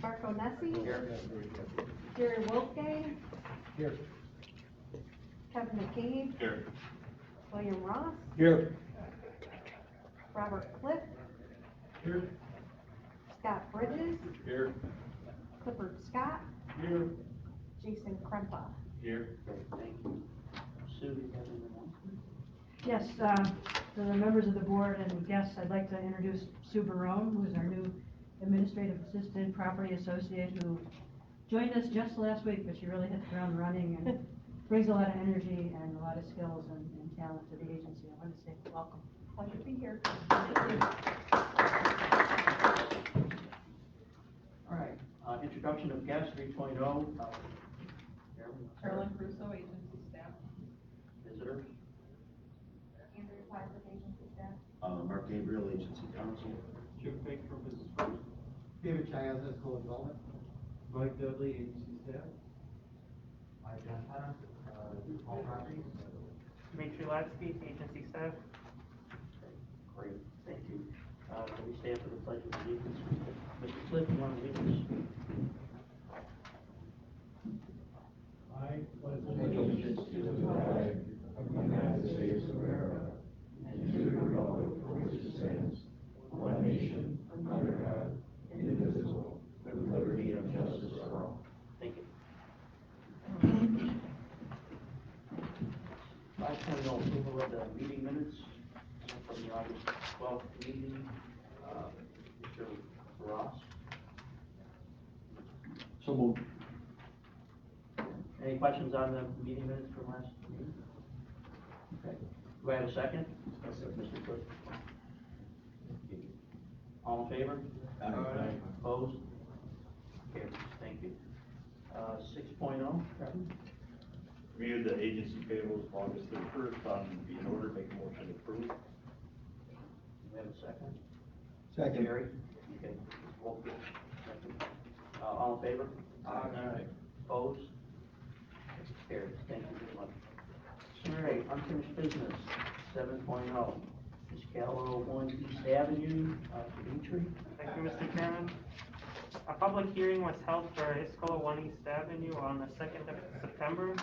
Marco Nessi. Here. Jerry Wolfgang. Here. Kevin McCabe. Here. William Ross. Here. Robert Cliff. Here. Scott Bridges. Here. Clifford Scott. Here. Jason Krempa. Here. Thank you. Sue, you have any announcement? Yes, to the members of the board and guests, I'd like to introduce Sue Barone, who is our new administrative assistant, property associate, who joined us just last week, but she really hit the ground running and brings a lot of energy and a lot of skills and talent to the agency. I want to say welcome. Pleasure to be here. All right, introduction of guests 3.0. Carolyn Crusoe, agency staff. Visitors. Andrew Wyland, agency staff. Mark Gabriel, agency counsel. Jim Fink from Business Schools. David Chiaz, School of Development. Mike Dudley, agency staff. Mike Montana, Home Properties. Dimitri Latsky, agency staff. Great, thank you. Can we stand for the pledge of allegiance? Mr. Cliff, you want to lead us? I pledge Allegiance to the flag of the United States of America and to the republic for which it stands, one nation, under God, indivisible, with liberty and justice for all. Thank you. 5.0 approval of the meeting minutes from the August 12th meeting. Mr. Ross. So moved. Any questions on the meeting minutes from last meeting? Okay. Do I have a second? Mr. Cook. All in favor? Aye. Opposed? Carries. Thank you. 6.0, Kevin? Reviewed the agency payables of August 31st, found to be in order, make a motion to approve. Do we have a second? Second. Jerry? Okay. Roll call. Second. All in favor? Aye. Opposed? Carries. Thank you very much. All right, unfinished business, 7.0. Ms. Callow, 1 East Avenue, Dimitri. Thank you, Mr. Chairman. A public hearing was held for Iscola 1 East Avenue on the 2nd of September.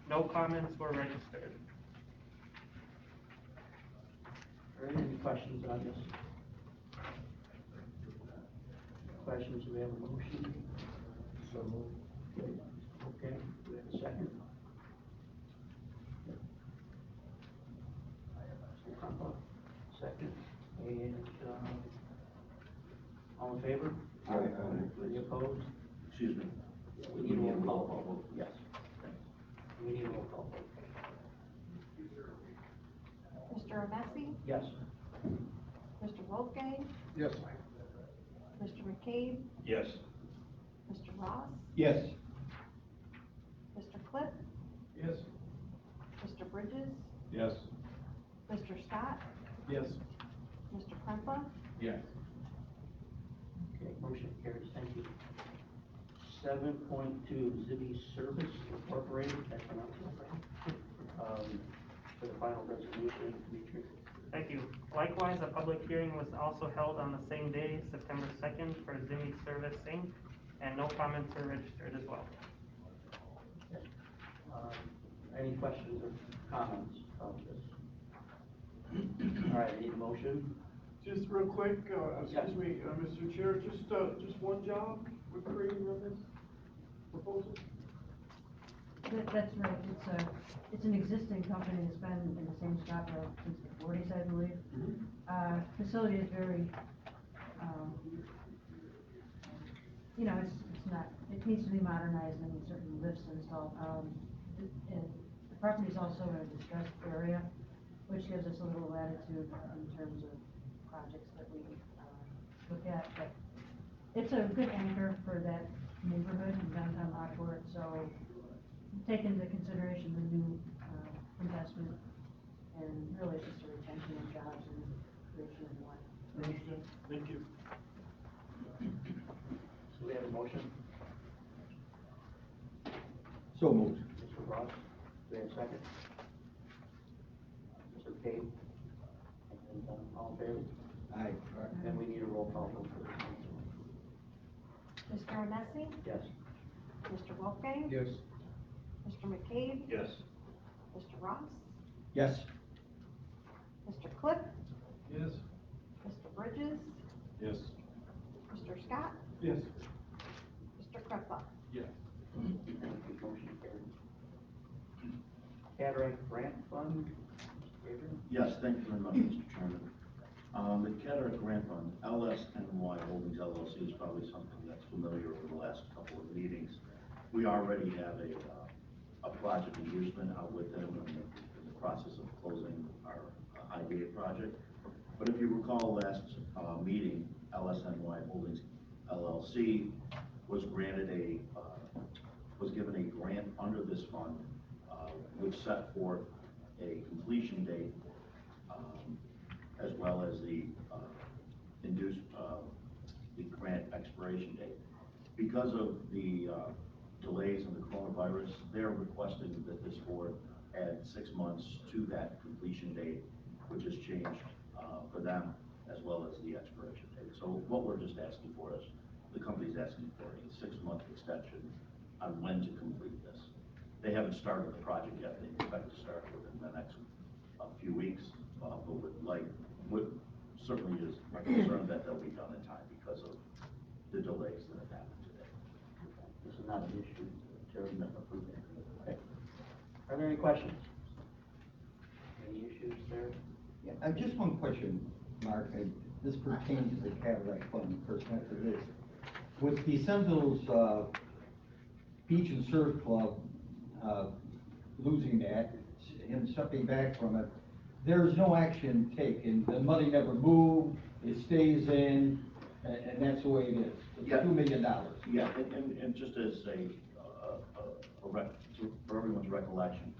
No comments were registered. All right, any questions on this? Questions, do we have a motion? So moved. Okay, do we have a second? Second, and, all in favor? Aye. Any opposed? Excuse me. We need a roll call vote. Yes. We need a roll call vote. Mr. Onesi. Yes. Mr. Wolfgang. Yes. Mr. McCabe. Yes. Mr. Ross. Yes. Mr. Cliff. Yes. Mr. Bridges. Yes. Mr. Scott. Yes. Mr. Krempa. Yes. Okay, motion carries, thank you. 7.2, Zibby Service Incorporated, that's pronounced right. For the final resolution, Dimitri. Thank you. Likewise, a public hearing was also held on the same day, September 2nd, for Zimmy Service Inc., and no comments were registered as well. Okay. Any questions or comments about this? All right, I need a motion. Just real quick, Yes. excuse me, Mr. Chair, just one job we're creating on this proposal? That's right, it's an existing company that's been in the same spot since the 40s, I believe. Facility is very, you know, it's not, it needs to be modernized and certain lifts installed. And the property is also in a distressed area, which gives us a little latitude in terms of projects that we look at. But it's a good anchor for that neighborhood in downtown Lockport, so take into consideration the new investment, and really it's just a retention of jobs and creation of more. Understood. Thank you. So we have a motion. So moved. Mr. Ross, do we have a second? Mr. Cave? And all in favor? Aye. And we need a roll call vote for this. Mr. Hennessy, Yes. Mr. Wolfgang, Yes. Mr. McCabe, Yes. Mr. Ross, Yes. Mr. Cliff, Yes. Mr. Bridges, Yes. Mr. Scott, Yes. Mr. Kruppa. Yes. Thank you, motion carried. Cataract Grant Fund, Mr. Gabriel? Yes, thank you very much, Mr. Chairman. The Cataract Grant Fund, LSNY Holdings LLC, is probably something that's familiar over the last couple of meetings. We already have a project engagement out with them in the process of closing our IDA project. But if you recall last meeting, LSNY Holdings LLC was granted was given a grant under this fund, which set forth a completion date, as well as the the grant expiration date. Because of the delays in the coronavirus, they're requesting that this board add 6 months to that completion date, which has changed for them, as well as the expiration date. So what we're just asking for is, the company's asking for a 6-month extension on when to complete this. They haven't started the project yet. They expect to start within the next few weeks, but certainly is my concern that they'll be done in time because of the delays that have happened today. This is not an issue, Chair, no, approving. Okay. Are there any questions? Any issues there? Yeah, just one question, Mark, and this pertains to the Cataract Fund, first after this. With the Sentinels, Beach and Surf Club, losing that, him stepping back from it, there's no action taken, the money never moved, it stays in, and that's the way it is. It's Yeah. $2 million. Yeah, and just as for everyone's recollection,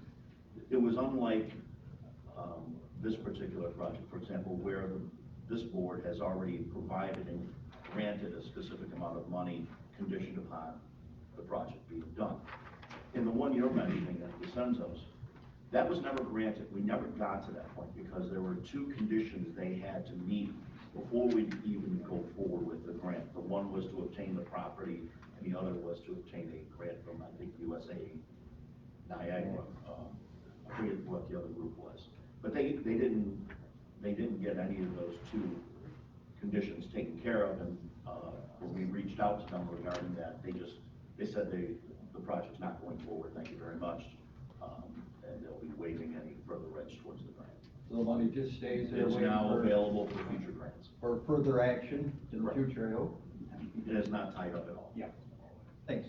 it was unlike this particular project, for example, where this board has already provided and granted a specific amount of money conditioned upon the project being done. In the one you're mentioning, the Senzos, that was never granted. We never got to that point because there were 2 conditions they had to meet before we even go forward with the grant. The one was to obtain the property, and the other was to obtain a grant from, I think, USA Niagara. I forget what the other group was, but they didn't get any of those 2 conditions taken care of. And when we reached out to them regarding that, they said the project's not going forward. Thank you very much. And they'll be waiving any further rights towards the grant. So the money just stays there. It's waiting now for- available for future grants. For further action in the Correct. future, I hope. It is not tied up at all. Yeah. Thanks.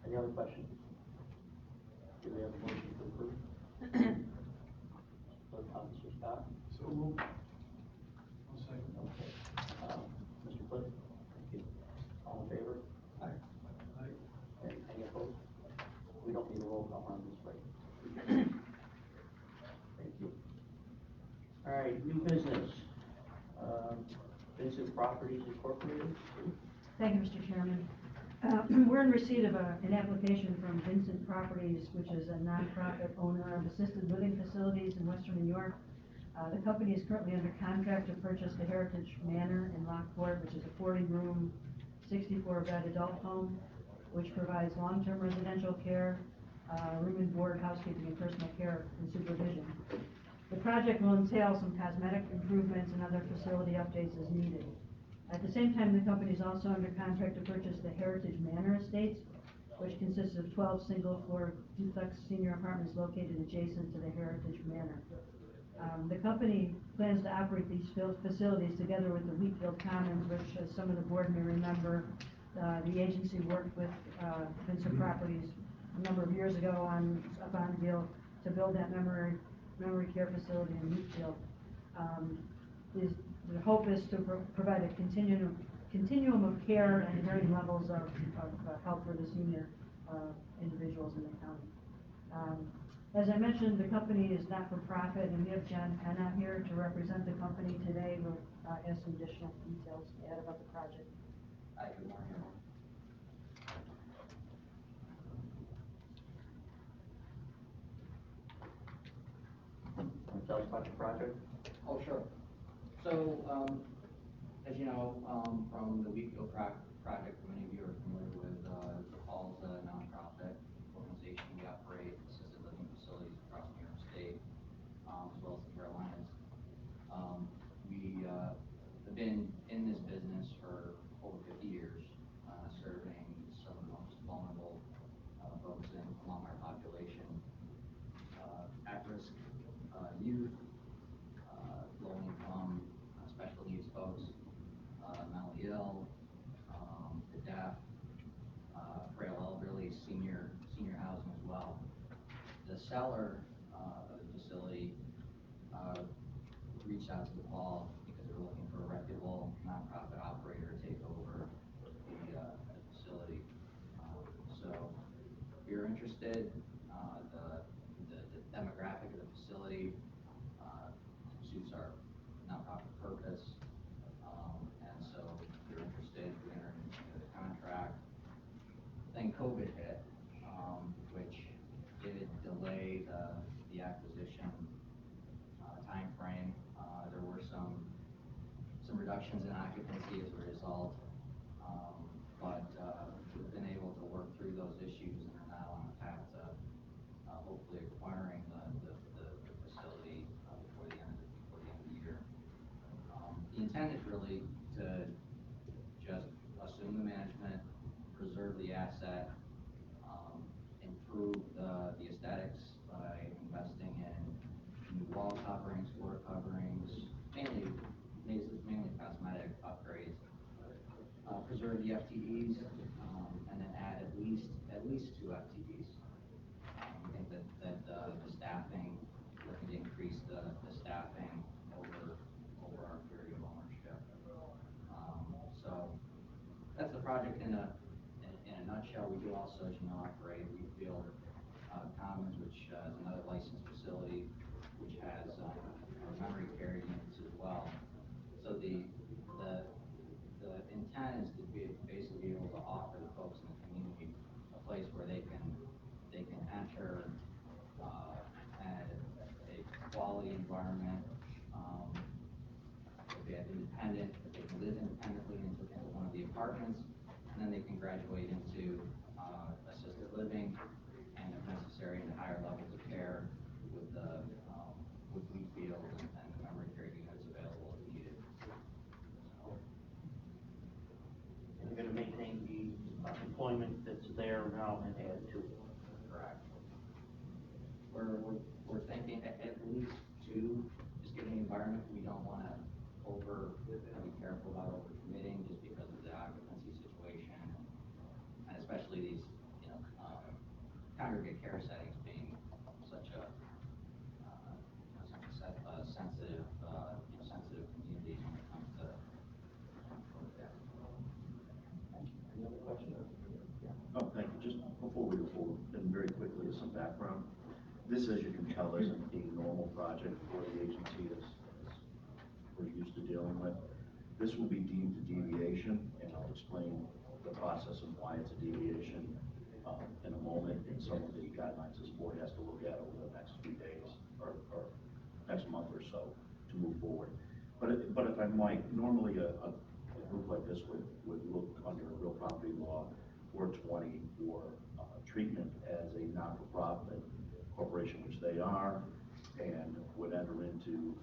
Any other questions? Do we have a motion to approve? Mr. Scott? So moved. I'll second. Okay. Mr. Cliff? Thank you. All in favor? Aye. Any opposed? We don't need a roll call on this, right? Thank you. All right, new business. Vincent Properties Incorporated. Thank you, Mr. Chairman. We're in receipt of an application from Vincent Properties, which is a nonprofit owner of assisted living facilities in Western New York. The company is currently under contract to purchase the Heritage Manor in Lockport, which is a 40-room, 64-bed adult home, which provides long-term residential care, room and board, housekeeping, and personal care and supervision. The project will entail some cosmetic improvements and other facility updates as needed. At the same time, the company is also under contract to purchase the Heritage Manor Estates, which consists of 12 single-floor duplex senior apartments located adjacent to the Heritage Manor. The company plans to operate these facilities together with the Wheatfield Commons, which, as some of the board may remember, the agency worked with Vincent Properties a number of years ago on a bond deal to build that memory care facility in Wheatfield. The hope is to provide a continuum of care and varying levels of help for the senior individuals in the county. As I mentioned, the company is not for profit, and we have John Penna here to represent the company today. We'll add some additional details to add about the project. Hi, good morning. Want to tell us about the project? Oh, sure. So, As you know, from the Wheatfield project, many of you are familiar with, DePaul's a nonprofit organization. We operate assisted living facilities across New York State, as well as the Carolinas. We have been in this business for over 50 years, serving some of the most vulnerable folks among our population, at-risk youth, low-income, special needs folks, mentally ill, the deaf, frail elderly, senior housing as well. The seller of the facility reached out to DePaul because they're looking for a reputable nonprofit operator to take over the facility. So if you're interested, the demographic of the facility suits our nonprofit purpose. And so if you're interested, we entered into the contract. Then COVID hit, which did delay the acquisition timeframe. There were some reductions in occupancy as a result, but we've been able to work through those issues and are now on a path to hopefully acquiring the facility before the end of the year. The intent is really to just assume the management, preserve the asset, improve the aesthetics by investing in new wall coverings, floor coverings, mainly cosmetic upgrades. Preserve the FTEs, and then add at least 2 FTEs. I think that the staffing, looking to increase the staffing over our period of ownership. So that's the project in a nutshell. We do also, as you know, operate Wheatfield Commons, which is another licensed facility, which has memory care units as well. So the intent is to basically be able to offer the folks in the community a place where they can enter a quality environment. If they have independent, if they can live independently into one of the apartments, and then they can graduate into assisted living, and if necessary, into higher levels of care with Wheatfield and the memory care units available if needed. So, You're gonna maintain the employment that's there now and add to it. correct. We're thinking at least 2, just given the environment. We don't want to be careful about overcommitting just because of the occupancy situation, and especially these, congregate care settings being such a sensitive communities when it comes to care. Any other questions? Oh, thank you. Just before we go forward, and very quickly, as some background. This, as you can tell, isn't a normal project for the agency as we're used to dealing with. This will be deemed a deviation, and I'll explain the process and why it's a deviation in a moment, and some of the guidelines this board has to look at over the next few days or next month or so to move forward. But if I might, normally a group like this would look under real property law 420 for treatment as a non-for-profit corporation, which they are, and would enter into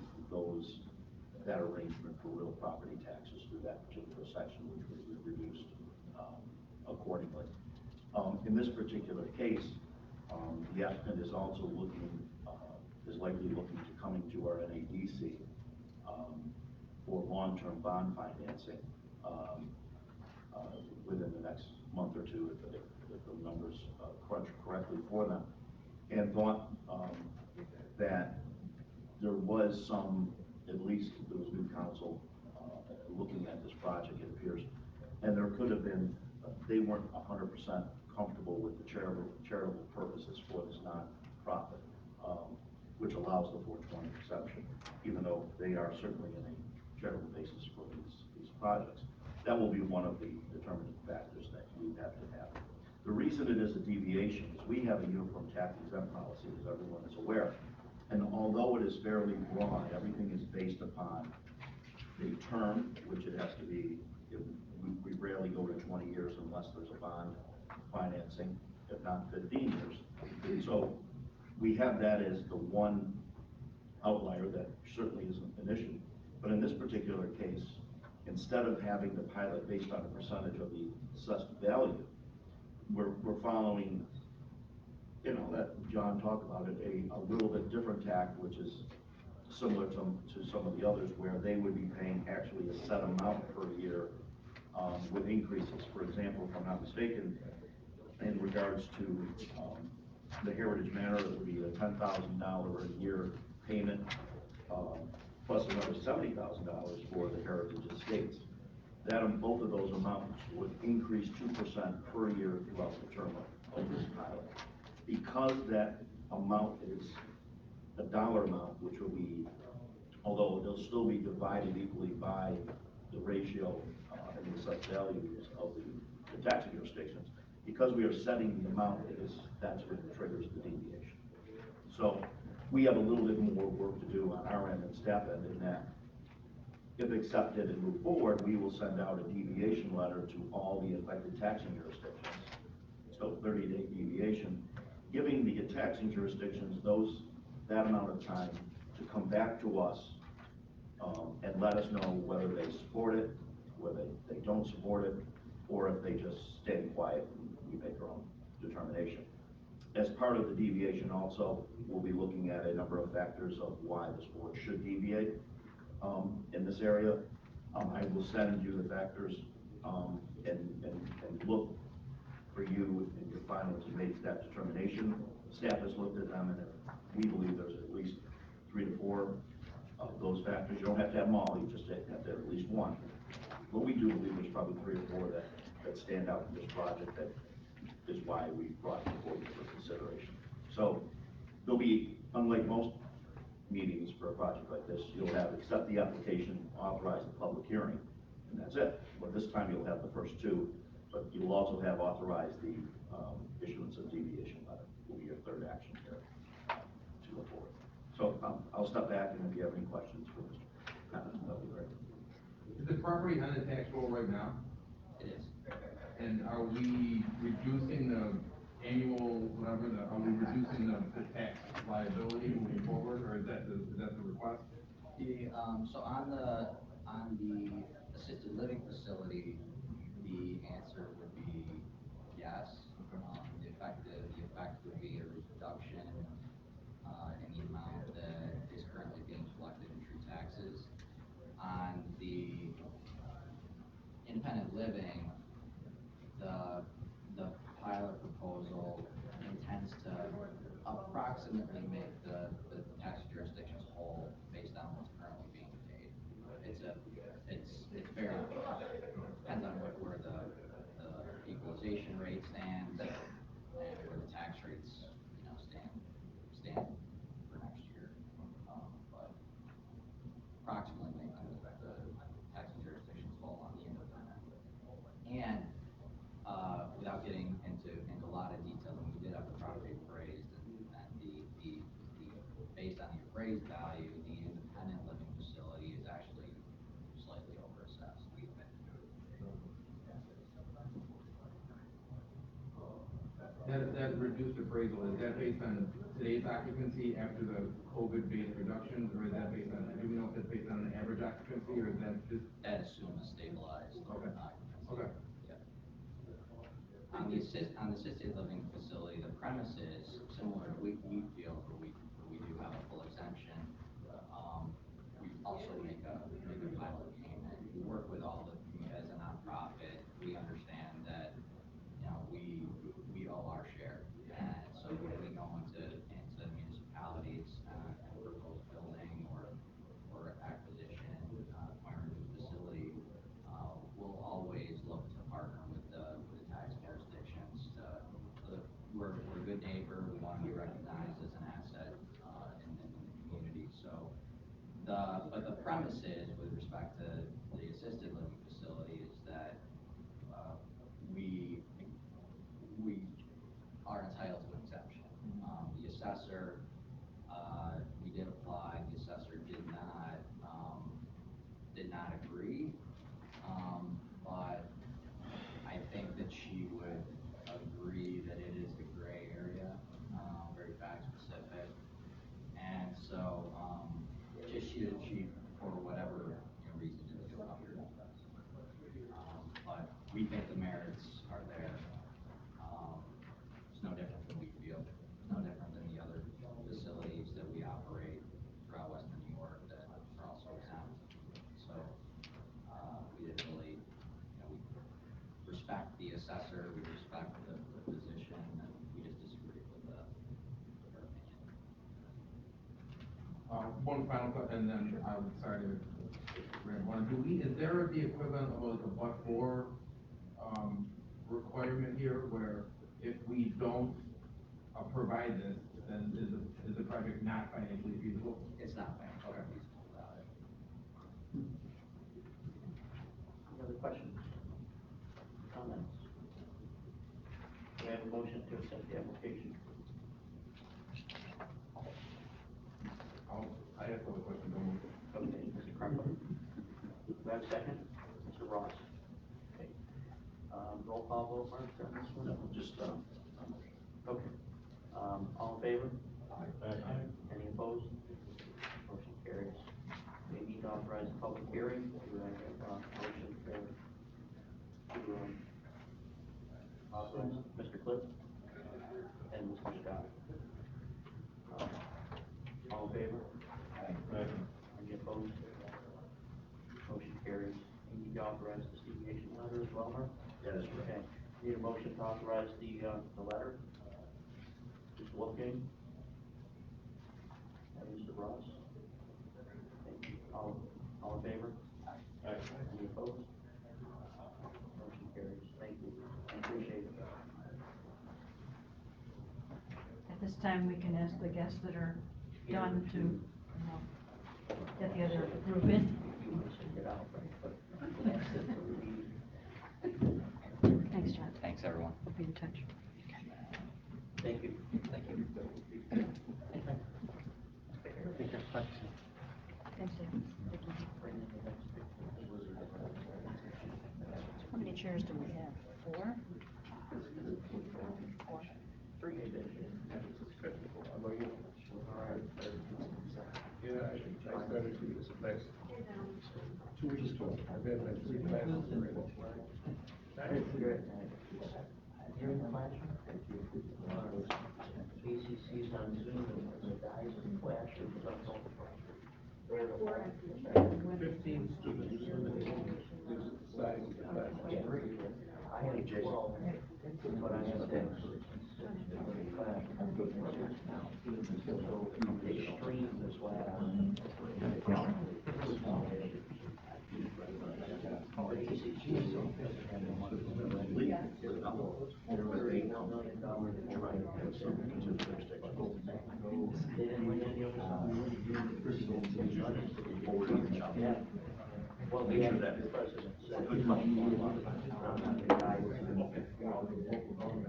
that arrangement for real property taxes through that particular section, which was reduced accordingly. In this particular case, the applicant is also likely looking to coming to our NADC for long-term bond financing within the next month or 2 if the numbers crunch correctly for them, and thought that there was new counsel looking at this project, it appears, and there could have been, they weren't 100% comfortable with the charitable purposes for this non-profit, which allows the 420 exception, even though they are certainly in a charitable basis for these projects. That will be one of the determining factors that we have to have. The reason it is a deviation is we have a uniform tax exempt policy, as everyone is aware. And although it is fairly broad, everything is based upon a term, which it has to be, we rarely go to 20 years unless there's a bond financing, if not 15 years. So we have that as the one outlier that certainly isn't an issue. But in this particular case, instead of having the pilot based on a percentage of the assessed value, we're following, you know, that John talked about it, a little bit different tack, which is similar to some of the others, where they would be paying actually a set amount per year with increases. For example, if I'm not mistaken, in regards to the Heritage Manor, it would be a $10,000 a year payment, plus another $70,000 for the Heritage Estates. That, both of those amounts would increase 2% per year throughout the term of this pilot. Because that amount is a dollar amount, which will be, although it'll still be divided equally by the ratio and the assessed values of the taxing jurisdictions, because we are setting the amount, that's what triggers the deviation. So we have a little bit more work to do on our end and staff end in that. If accepted and move forward, we will send out a deviation letter to all the affected taxing jurisdictions. So 30-day deviation, giving the taxing jurisdictions that amount of time to come back to us and let us know whether they support it, whether they don't support it, or if they just stay quiet and we make our own determination. As part of the deviation also, we'll be looking at a number of factors of why this board should deviate in this area. I will send you the factors and look for you in your final to make that determination. Staff has looked at them, and we believe there's at least 3 to 4 of those factors. You don't have to have them all, you just have to have at least one. But we do believe there's probably 3 or 4 that stand out in this project that is why we brought it forward for consideration. So there'll be, unlike most meetings for a project like this, you'll have accept the application, authorize the public hearing, and that's it. But this time you'll have the first 2, but you'll also have authorized the issuance of deviation letter. Will be your third action here to go forward. So I'll step back, and if you have any questions for Mr. Connor, that'll be great. Is the property on the tax roll right now? It is. And are we reducing the annual, whatever, are we reducing the tax liability moving forward, or is that the request? So on the assisted living facility, the answer would be yes. The effect would be a reduction in the amount that is currently being collected in true taxes. On the independent living, the pilot proposal intends to approximately make the tax jurisdictions whole based on what's currently being paid. It's very, depends on where the equalization rate stands and where the tax rates, stand for next year. But approximately making the taxing jurisdictions whole on the independent. And without getting into a lot of detail, we did have the property appraised, and the based on the appraised value, the independent living facility is actually slightly overassessed. That reduced appraisal, is that based on today's occupancy after the COVID-based reductions, or is that based on, do we know if it's based on an average occupancy, or is that just? That assumes stabilized Okay. occupancy. Okay. On the assisted living facility, the premise is similar to Wheat Field, where we do have a full exemption. We also make a pilot payment. We work with all the, as a nonprofit, we understand that, we owe our share. And so when we go into municipalities and propose building or acquisition, acquiring a new facility, we'll always look to partner with the tax jurisdictions. We're a good neighbor. We want to be recognized as an asset in the community. So but the premise is, with respect to the assisted living facility, is that we are entitled to an exemption. The assessor, we did apply. The assessor did not did not agree. But I think that she would agree that it is a gray area, very fact specific. And so, she, for whatever, reason, didn't feel comfortable with us. But we think the merits are there. It's no different than we feel, it's no different than the other facilities that we operate throughout Western New York that are also exempt. So, we didn't really, we respect the assessor, we respect the position, and we just disagree with her opinion. One final question, and then I'm sorry to read one. Is there the equivalent of like a but-for requirement here, where if we don't provide this, then is the project not financially feasible? It's not financially feasible without it. Any other questions? Comments? Do I have a motion to accept the application? I have no question, don't move. Okay, Mr. Crumpo. Do I have a second? Mr. Ross. Okay. Roll call vote, Mark, on this one? No, just, Okay. All in favor? Aye. Any opposed? Motion carries. We need to authorize the public hearing. Do I have a motion to authorize Mr. Cliff and Mr. Scott? All in favor? Any opposed? Motion carries. We need to authorize this deviation letter as well, Mark? that is Okay. correct. Need a motion to authorize the letter? Mr. Wolfgang? And Mr. Ross? Thank you. All in favor? Any opposed? Motion carries. Thank you. I appreciate it. At this time, we can ask the guests that are done to get the other group in. You want to get out, right? But that's it for the meeting. Thanks, John. Thanks, everyone. We'll be in touch. Thank you. Thank you. Thanks, Dave. How many chairs do we have? 4? 4. 3. How about you? All right. Yeah, I started to do this class 2 weeks ago. I've had like 3 classes already. Good. You're in the classroom? ACC's on Zoom, and the guys in the classroom don't know. 15 students, limited, this is the size of the class. I had 12, but I have 6. So they stream this lab. They didn't bring any other stuff. Yeah. Well, we have that president. I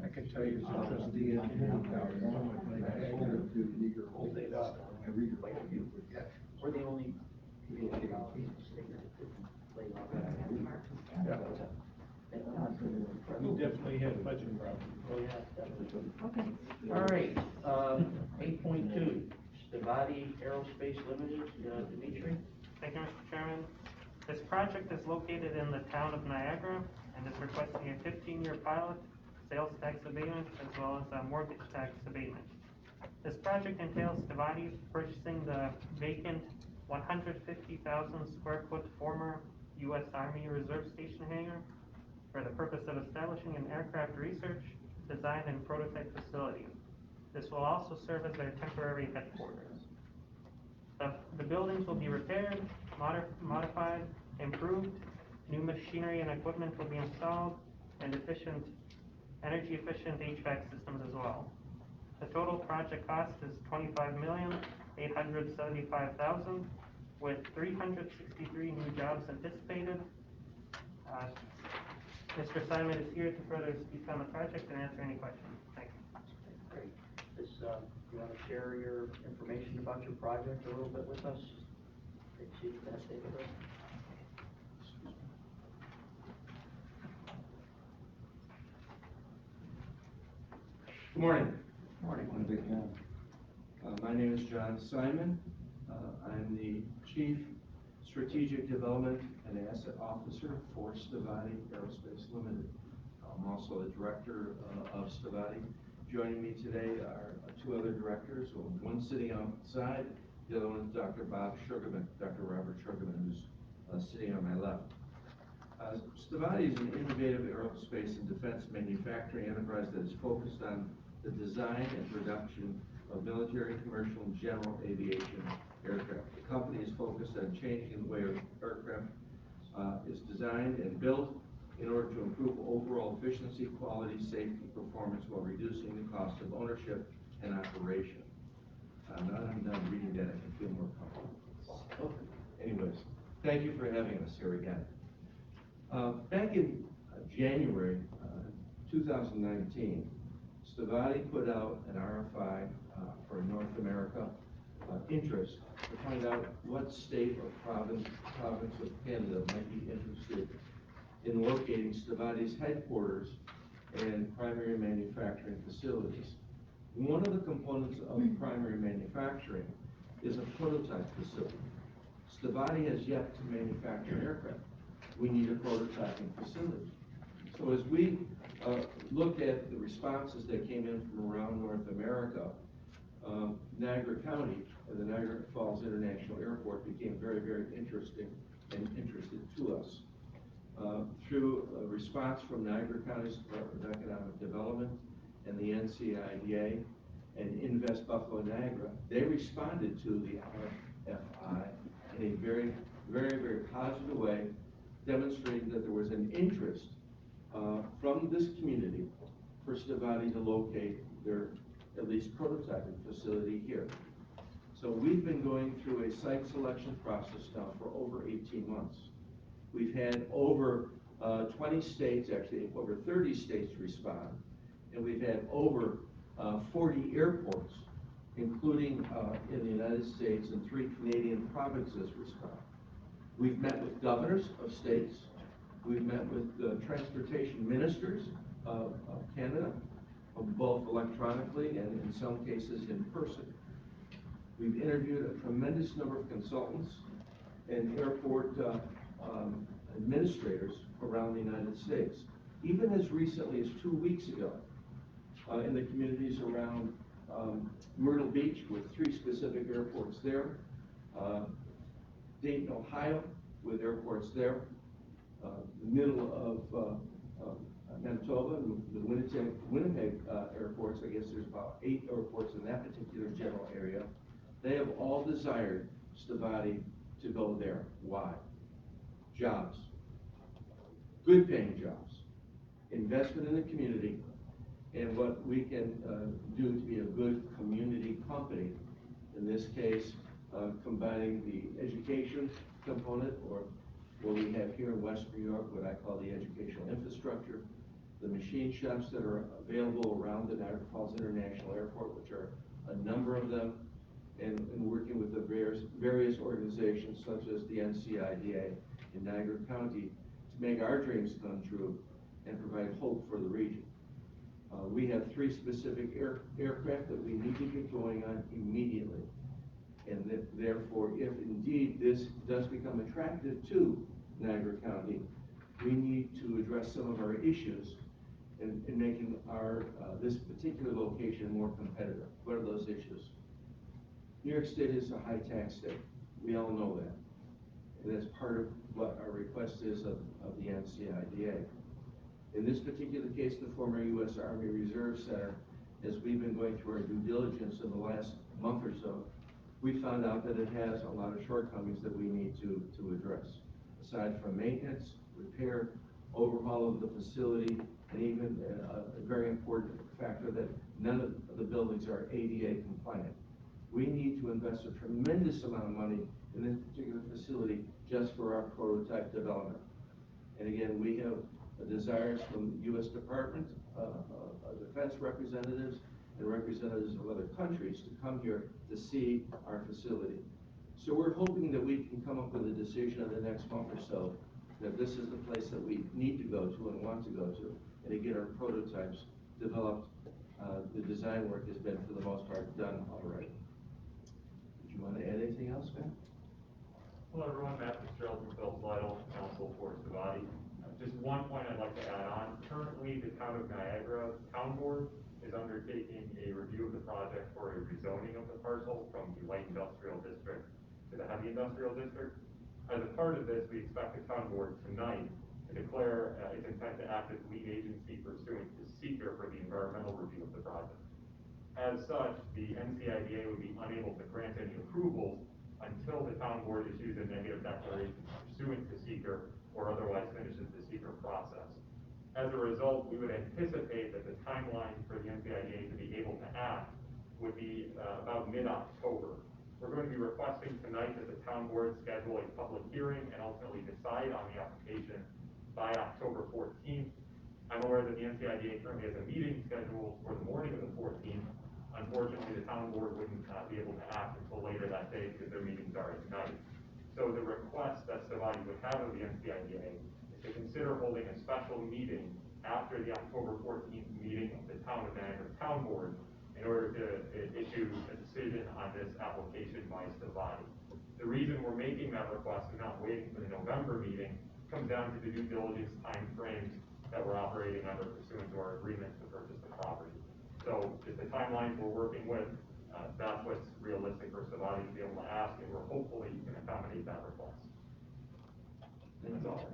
can tell you as a trustee, I can look out and someone to legal hold it up and read it. We're the only people in the state that didn't lay off that. We definitely had budget problems. Oh, yeah, definitely. Okay. All right, 8.2, Stevati Aerospace Limited, Dimitri. Thank you, Mr. Chairman. This project is located in the town of Niagara and is requesting a 15-year pilot, sales tax abatement, as well as a mortgage tax abatement. This project entails Stevati purchasing the vacant 150,000 square foot former U.S. Army Reserve Station hangar for the purpose of establishing an aircraft research, design, and prototype facility. This will also serve as their temporary headquarters. The buildings will be repaired, modified, improved, new machinery and equipment will be installed, and energy efficient HVAC systems as well. The total project cost is $25,875,000, with 363 new jobs anticipated. Mr. Simon is here to further speak on the project and answer any questions. Thank you. Great. You want to share your information about your project a little bit with us? See that, David? Good morning. Morning. My name is John Simon. I'm the Chief Strategic Development and Asset Officer for Stevati Aerospace Limited. I'm also the Director of Stevati. Joining me today are two other directors, one sitting outside, the other one is Dr. Bob Sugarman, Dr. Robert Sugarman, who's sitting on my left. Stevati is an innovative aerospace and defense manufacturing enterprise that is focused on the design and production of military, commercial, and general aviation aircraft. The company is focused on changing the way aircraft is designed and built in order to improve overall efficiency, quality, safety, performance, while reducing the cost of ownership and operation. Now that I'm done reading that, I can feel more comfortable. Anyways, thank you for having us here again. Back in January 2019, Stevati put out an RFI for North America interest to find out what state or province of Canada might be interested in locating Stevati's headquarters and primary manufacturing facilities. One of the components of primary manufacturing is a prototype facility. Stevati has yet to manufacture an aircraft. We need a prototyping facility. So as we looked at the responses that came in from around North America, Niagara County, the Niagara Falls International Airport, became very, very interesting and interested to us. Through a response from Niagara County's Department of Economic Development and the NCIDA and Invest Buffalo Niagara, they responded to the RFI in a very, very, very positive way, demonstrating that there was an interest from this community for Stevati to locate their at least prototyping facility here. So we've been going through a site selection process now for over 18 months. We've had over 20 states, actually over 30 states respond, and we've had over 40 airports, including in the United States and 3 Canadian provinces respond. We've met with governors of states. We've met with transportation ministers of Canada, both electronically and in some cases in person. We've interviewed a tremendous number of consultants and airport administrators around the United States. Even as recently as 2 weeks ago, in the communities around Myrtle Beach, with 3 specific airports there, Dayton, Ohio, with airports there, the middle of Manitoba, the Winnipeg airports. I guess there's about 8 airports in that particular general area. They have all desired Stevati to go there. Why? Jobs, good paying jobs, investment in the community, and what we can do to be a good community company. In this case, combining the education component, or what we have here in West New York, what I call the educational infrastructure, the machine shops that are available around the Niagara Falls International Airport, which are a number of them, and working with the various organizations such as the NCIDA in Niagara County to make our dreams come true and provide hope for the region. We have 3 specific aircraft that we need to get going on immediately. And that, therefore, if indeed this does become attractive to Niagara County, we need to address some of our issues in making our this particular location more competitive. What are those issues? New York State is a high tax state. We all know that. And that's part of what our request is of the NCIDA. In this particular case, the former U.S. Army Reserve Center, as we've been going through our due diligence in the last month or so, we found out that it has a lot of shortcomings that we need to address. Aside from maintenance, repair, overhaul of the facility, and even a very important factor that none of the buildings are ADA compliant. We need to invest a tremendous amount of money in this particular facility just for our prototype development. And again, we have desires from the U.S. Department of Defense representatives and representatives of other countries to come here to see our facility. So we're hoping that we can come up with a decision in the next month or so that this is the place that we need to go to and want to go to, and to get our prototypes developed the design work has been, for the most part, done already. Did you want to add anything else, Matt? Hello, everyone. Matt Fitzgerald from Phillips Lytle, counsel for Savati. Just one point I'd like to add on. Currently, the town of Niagara Town Board is undertaking a review of the project for a rezoning of the parcel from the light industrial district to the heavy industrial district. As a part of this, we expect the town board tonight to declare its intent to act as lead agency pursuant to seeker for the environmental review of the project. As such, the NCIDA would be unable to grant any approvals until the town board issues a negative declaration pursuant to seeker or otherwise finishes the seeker process. As a result, we would anticipate that the timeline for the NCIDA to be able to act would be about mid-October. We're going to be requesting tonight that the town board schedule a public hearing and ultimately decide on the application by October 14th. I'm aware that the NCIDA currently has a meeting scheduled for the morning of the 14th. Unfortunately, the town board wouldn't be able to act until later that day because their meetings are at night. So the request that Savati would have of the NCIDA is to consider holding a special meeting after the October 14th meeting of the town of Niagara Town Board in order to issue a decision on this application by Savati. The reason we're making that request and not waiting for the November meeting comes down to the due diligence time frames that we're operating under pursuant to our agreement to purchase the property. So just the timelines we're working with, that's what's realistic for Savati to be able to ask, and we're hopefully can accommodate that request. That's all.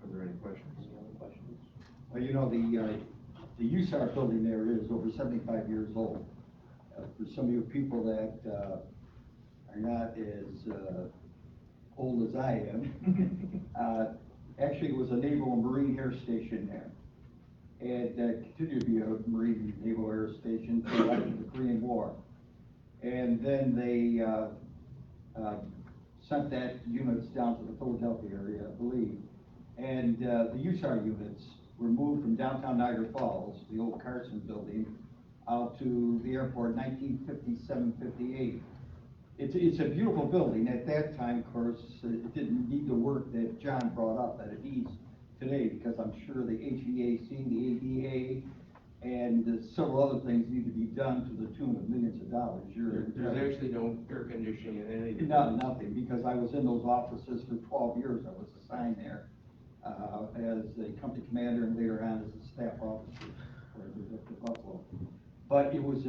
Are there any questions? Any other questions? Well, you know, the USAR building there is over 75 years old. For some of you people that are not as old as I am, actually it was a Naval and Marine Air Station there. And continued to be a Marine Naval Air Station through the Korean War. And then they sent that units down to the Philadelphia area, I believe. And the USAR units were moved from downtown Niagara Falls, the old Carson building, out to the airport in 1957-58. It's a beautiful building. At that time, of course, it didn't need the work that John brought up that it needs today, because I'm sure the HVAC, the ADA, and several other things need to be done to the tune of millions of dollars. There's actually no air conditioning in any of the Nothing, because I was in those offices for 12 years. I was assigned there as a company commander and later on as a staff officer for the Buffalo. But it was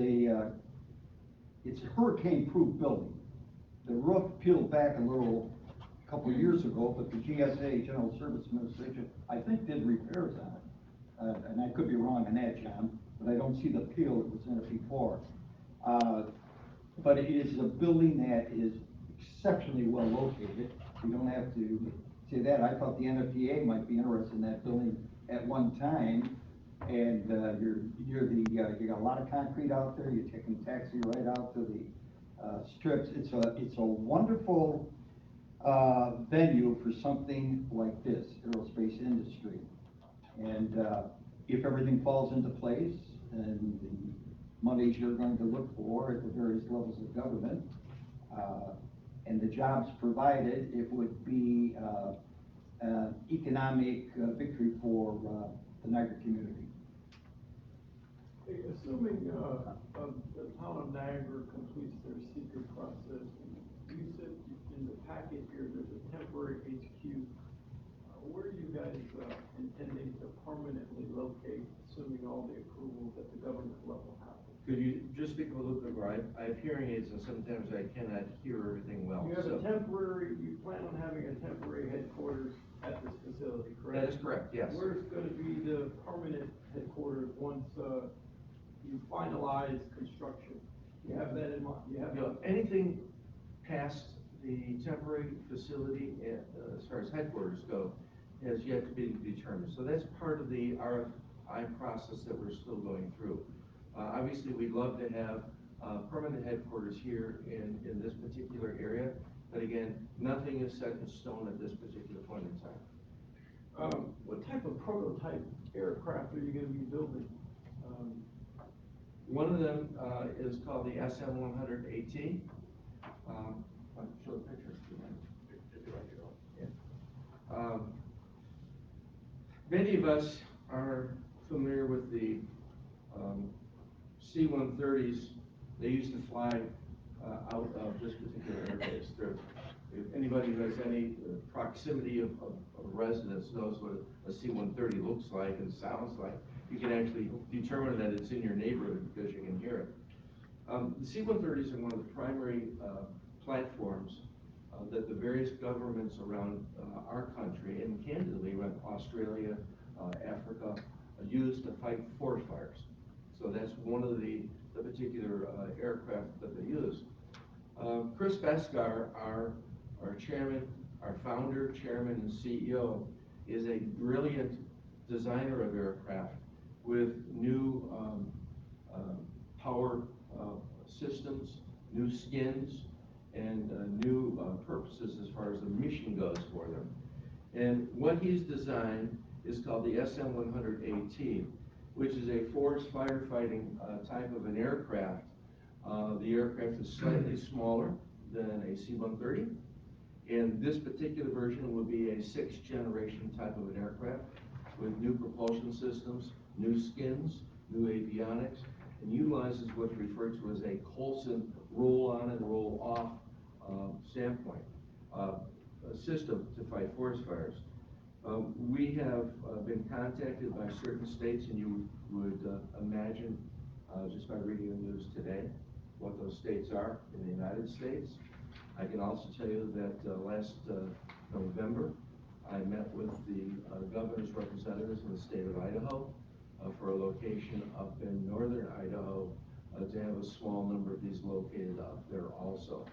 it's a hurricane-proof building. The roof peeled back a little a couple of years ago, but the GSA, General Service Administration, I think did repairs on it. And I could be wrong on that, John, but I don't see the peel that was in it before. But it is a building that is exceptionally well located. You don't have to say that. I thought the NFPA might be interested in that building at one time. And you got a lot of concrete out there. You're taking taxi right out to the strips. It's a wonderful venue for something like this, aerospace industry. And if everything falls into place and the monies you're going to look for at the various levels of government, and the jobs provided, it would be an economic victory for the Niagara community. Assuming the town of Niagara completes their secret process, you said in the packet here there's a temporary HQ. Where are you guys intending to permanently locate, assuming all the approvals at the government level happen? Could you just speak a little bit more? I have hearing aids and sometimes I cannot hear everything well. You have you plan on having a temporary headquarters at this facility, correct? That is correct, yes. Where's going to be the permanent headquarters once you finalize construction? You have that in mind? Anything past the temporary facility, as far as headquarters go, has yet to be determined. So that's part of the RFI process that we're still going through. Obviously, we'd love to have permanent headquarters here in this particular area, but again, nothing is set in stone at this particular point in time. What type of prototype aircraft are you going to be building? One of them is called the SM-100AT. I'll show the picture. Many of us C-130s, they used to fly out of this particular airbase. If anybody who has any proximity of residence knows what a C-130 looks like and sounds like, you can actually determine that it's in your neighborhood because you can hear it. The C-130s are one of the primary platforms that the various governments around our country, and candidly around Australia, Africa, use to fight forest fires. So that's one of the particular aircraft that they use. Chris Beskar, our chairman, our founder, chairman, and CEO, is a brilliant designer of aircraft with new power systems, new skins, and new purposes as far as the mission goes for them. And what he's designed is called the SM-100AT, which is a forest firefighting type of an aircraft. The aircraft is slightly smaller than a C-130, and this particular version will be a 6th generation type of an aircraft with new propulsion systems, new skins, new avionics, and utilizes what's referred to as a Coulson roll-on and roll-off standpoint system to fight forest fires. We have been contacted by certain states, and you would imagine just by reading the news today what those states are in the United States. I can also tell you that last November, I met with the governor's representatives in the state of Idaho for a location up in northern Idaho to have a small number of these located up there also.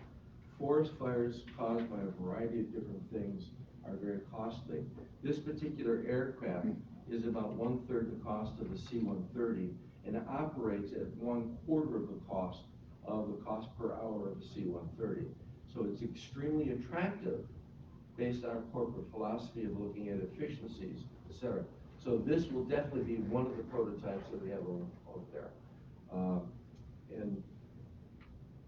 Forest fires caused by a variety of different things are very costly. This particular aircraft is about 1/3 the cost of the C-130, and it operates at 1/4 of the cost per hour of the C-130. So it's extremely attractive based on our corporate philosophy of looking at efficiencies, etc. So this will definitely be one of the prototypes that we have over there. And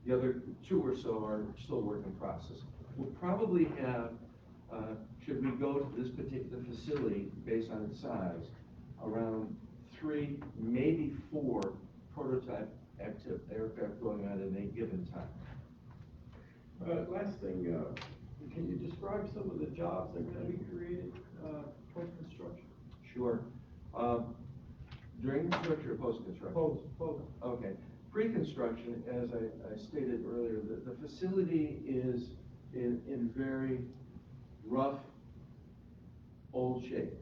the other 2 or so are still work in process. We'll probably have, should we go to this particular facility based on its size, around 3, maybe 4 prototype active aircraft going on at any given time. Last thing, can you describe some of the jobs that are going to be created post-construction? Sure. During construction or post-construction? Post. Okay. Pre-construction, as I stated earlier, the facility is in very rough, old shape.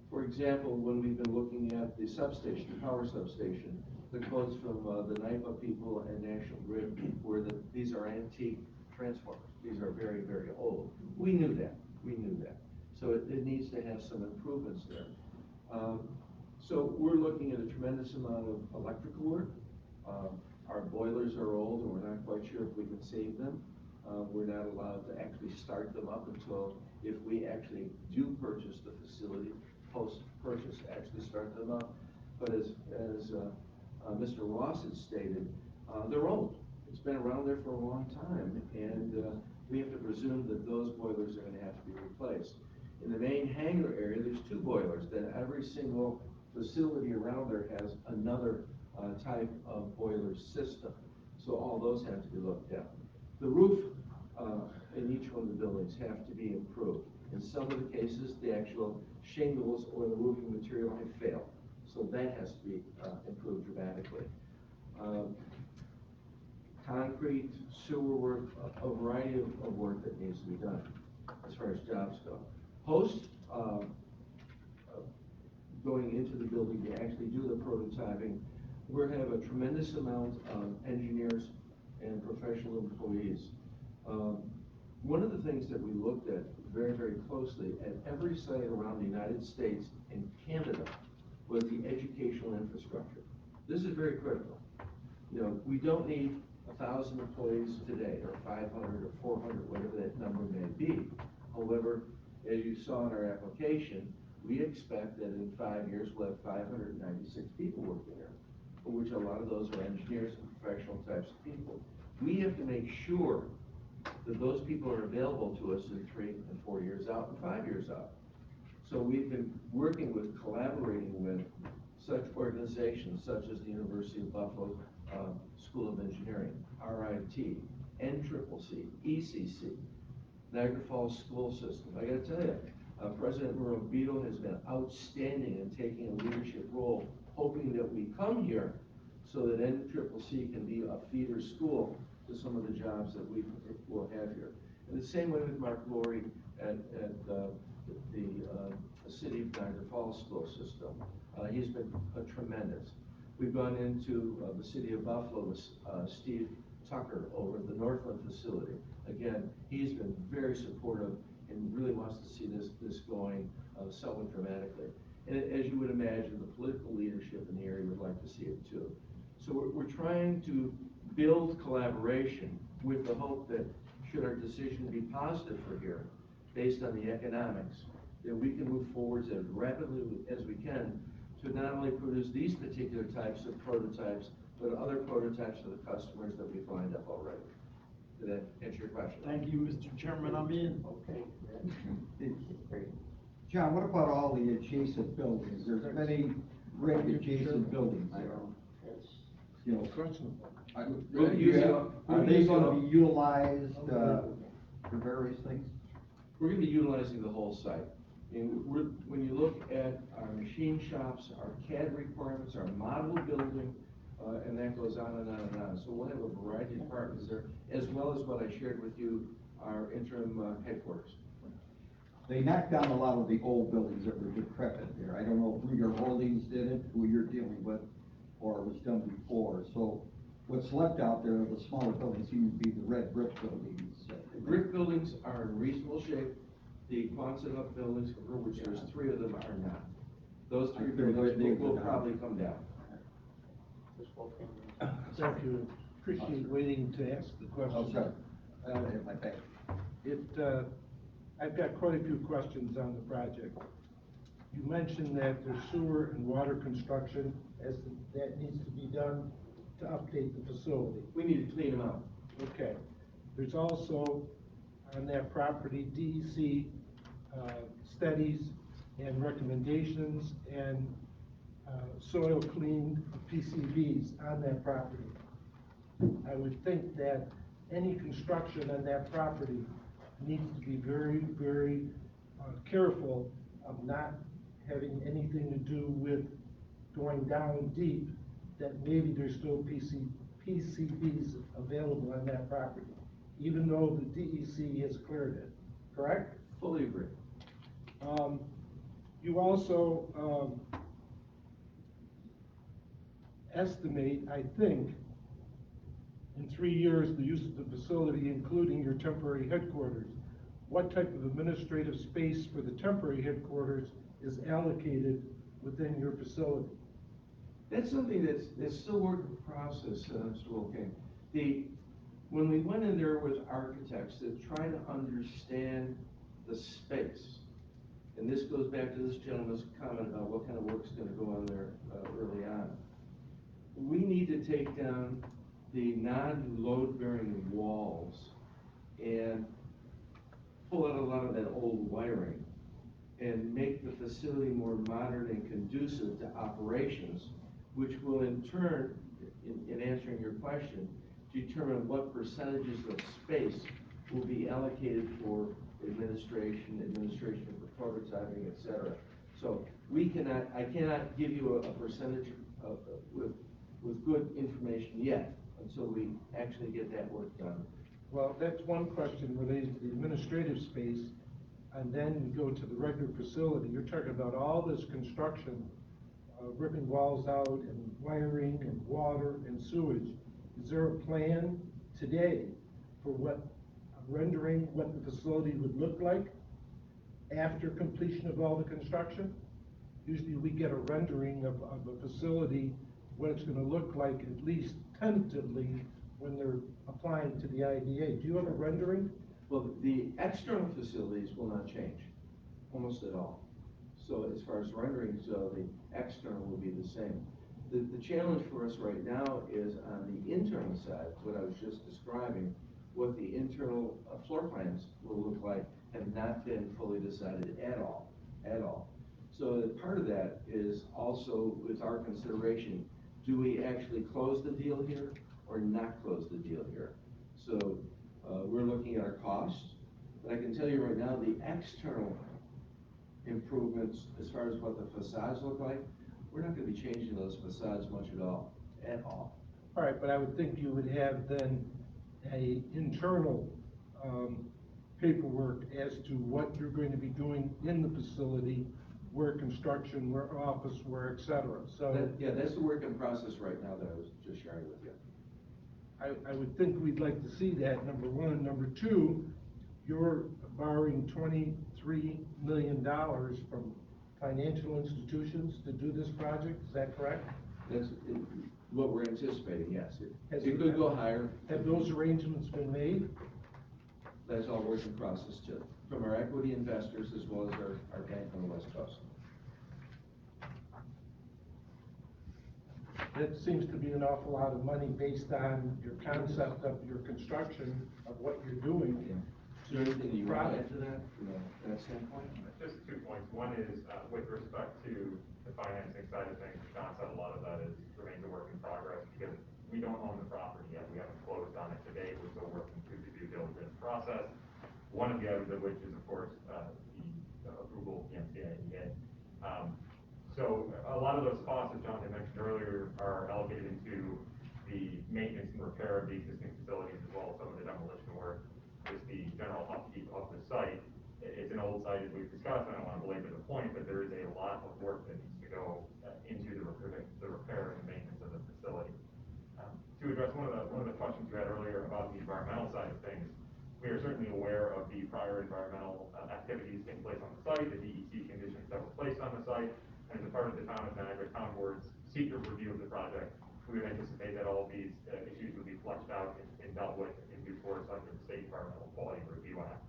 For example, when we've been looking at the substation, the power substation, the quotes from the NIPA people and National Grid were that these are antique transformers. These are very, very old. We knew that. So it needs to have some improvements there. So we're looking at a tremendous amount of electrical work. Our boilers are old, and we're not quite sure if we can save them. We're not allowed to actually start them up until if we actually do purchase the facility, post-purchase, actually start them up. But as Mr. Ross had stated, they're old. It's been around there for a long time, and we have to presume that those boilers are going to have to be replaced. In the main hangar area, there's 2 boilers. Then every single facility around there has another type of boiler system. So all those have to be looked at. The roof in each one of the buildings have to be improved. In some of the cases, the actual shingles or the roofing material have failed. So that has to be improved dramatically. Concrete, sewer work, a variety of work that needs to be done as far as jobs go. Post going into the building to actually do the prototyping, we have a tremendous amount of engineers and professional employees. One of the things that we looked at very, very closely at every site around the United States and Canada was the educational infrastructure. This is very critical. You know, we don't need 1,000 employees today, or 500 or 400, whatever that number may be. However, as you saw in our application, we expect that in 5 years we'll have 596 people working there, which a lot of those are engineers and professional types of people. We have to make sure that those people are available to us in 3 and 4 years out and 5 years out. So we've been working with, collaborating with such organizations such as the University of Buffalo, School of Engineering, RIT, NCCC, ECC, Niagara Falls School System. I gotta tell you, President Morabito has been outstanding in taking a leadership role, hoping that we come here so that NCCC can be a feeder school to some of the jobs that we will have here. And the same way with Mark Laurie at the City of Niagara Falls School System. He's been tremendous. We've gone into the City of Buffalo with Steve Tucker over at the Northland facility. Again, he's been very supportive and really wants to see this going somewhat dramatically. And as you would imagine, the political leadership in the area would like to see it too. So we're trying to build collaboration with the hope that should our decision be positive for here, based on the economics, that we can move forward as rapidly as we can to not only produce these particular types of prototypes, but other prototypes for the customers that we've lined up already. Did that answer your question? Thank you, Mr. Chairman, I'm in. Okay. Great. John, what about all the adjacent buildings? There's many great adjacent buildings there. You know, We'll use it. are they gonna be utilized, for various things? We're gonna be utilizing the whole site. And when you look at our machine shops, our CAD requirements, our model building, and that goes on and on and on. So we'll have a variety of departments there, as well as what I shared with you, our interim headquarters. They knocked down a lot of the old buildings that were decrepit there. I don't know who your holdings did it, who you're dealing with, or it was done before. So what's left out there, the smaller buildings, seem to be the red brick buildings. The brick buildings are in reasonable shape. The Quonset hut buildings, for which there's 3 of them, are not. Those 3 buildings will probably come down. Thank you. Appreciate waiting to ask the question. Oh, sorry. My bad. I've got quite a few questions on the project. You mentioned that there's sewer and water construction that needs to be done to update the facility. We need to clean them out. Okay. There's also on that property DEC studies and recommendations and soil cleaned PCBs on that property. I would think that any construction on that property needs to be very, very careful of not having anything to do with going down deep, that maybe there's still PCBs available on that property, even though the DEC has cleared it, correct? Fully agree. You also estimate, I think, in 3 years, the use of the facility, including your temporary headquarters. What type of administrative space for the temporary headquarters is allocated within your facility? That's something that's still work in process, Mr. Wilking. When we went in there with architects to try to understand the space, and this goes back to this gentleman's comment about what kind of work's going to go on there early on. We need to take down the non-load-bearing walls and pull out a lot of that old wiring and make the facility more modern and conducive to operations, which will in turn, in answering your question, determine what percentages of space will be allocated for administration for prototyping, etc. So I cannot give you a percentage with good information yet until we actually get that work done. Well, that's one question related to the administrative space, and then we go to the regular facility. You're talking about all this construction, ripping walls out and wiring and water and sewage. Is there a plan today for rendering what the facility would look like after completion of all the construction? Usually we get a rendering of a facility, what it's going to look like, at least tentatively, when they're applying to the IDA. Do you have a rendering? Well, the external facilities will not change, almost at all. So as far as renderings go, the external will be the same. The challenge for us right now is on the internal side, what I was just describing, what the internal floor plans will look like have not been fully decided at all. So part of that is also with our consideration, do we actually close the deal here or not close the deal here? So, we're looking at our costs, but I can tell you right now, the external improvements, as far as what the facades look like, we're not gonna be changing those facades much at all, All right, but I would think you would have then a internal, paperwork as to what you're going to be doing in the facility, where construction, where office, where et cetera, so. Yeah, that's the work in process right now that I was just sharing with you. I would think we'd like to see that, number one. Number two, you're borrowing $23 million from financial institutions to do this project, is that correct? That's what we're anticipating, yes. It could go higher. Have those arrangements been made? That's all work in process too, from our equity investors as well as our bank on the West Coast. That seems to be an awful lot of money based on your concept of your construction of what you're doing. Is there anything you want to add to that, from that standpoint? Just 2 points. One is, with respect to the financing side of things, John said a lot of that remains a work in progress because we don't own the property yet. We haven't closed on it today. We're still working through the due diligence process. One of the items of which is, of course, the approval of the NCIDA. So a lot of those costs, as John had mentioned earlier, are allocated into the maintenance and repair of the existing facilities as well as some of the demolition work, just the general upkeep of the site. It's an old site, as we've discussed, and I don't want to belabor the point, but there is a lot of work that needs to go into the repair and maintenance of the facility. To address one of the questions you had earlier about the environmental side of things, we are certainly aware of the prior environmental activities taking place on the site, the DEC conditions that were placed on the site, and as a part of the Town of Niagara Town Board's secret review of the project, we would anticipate that all of these issues would be fleshed out and dealt with in due course under the State Environmental Quality Review Act.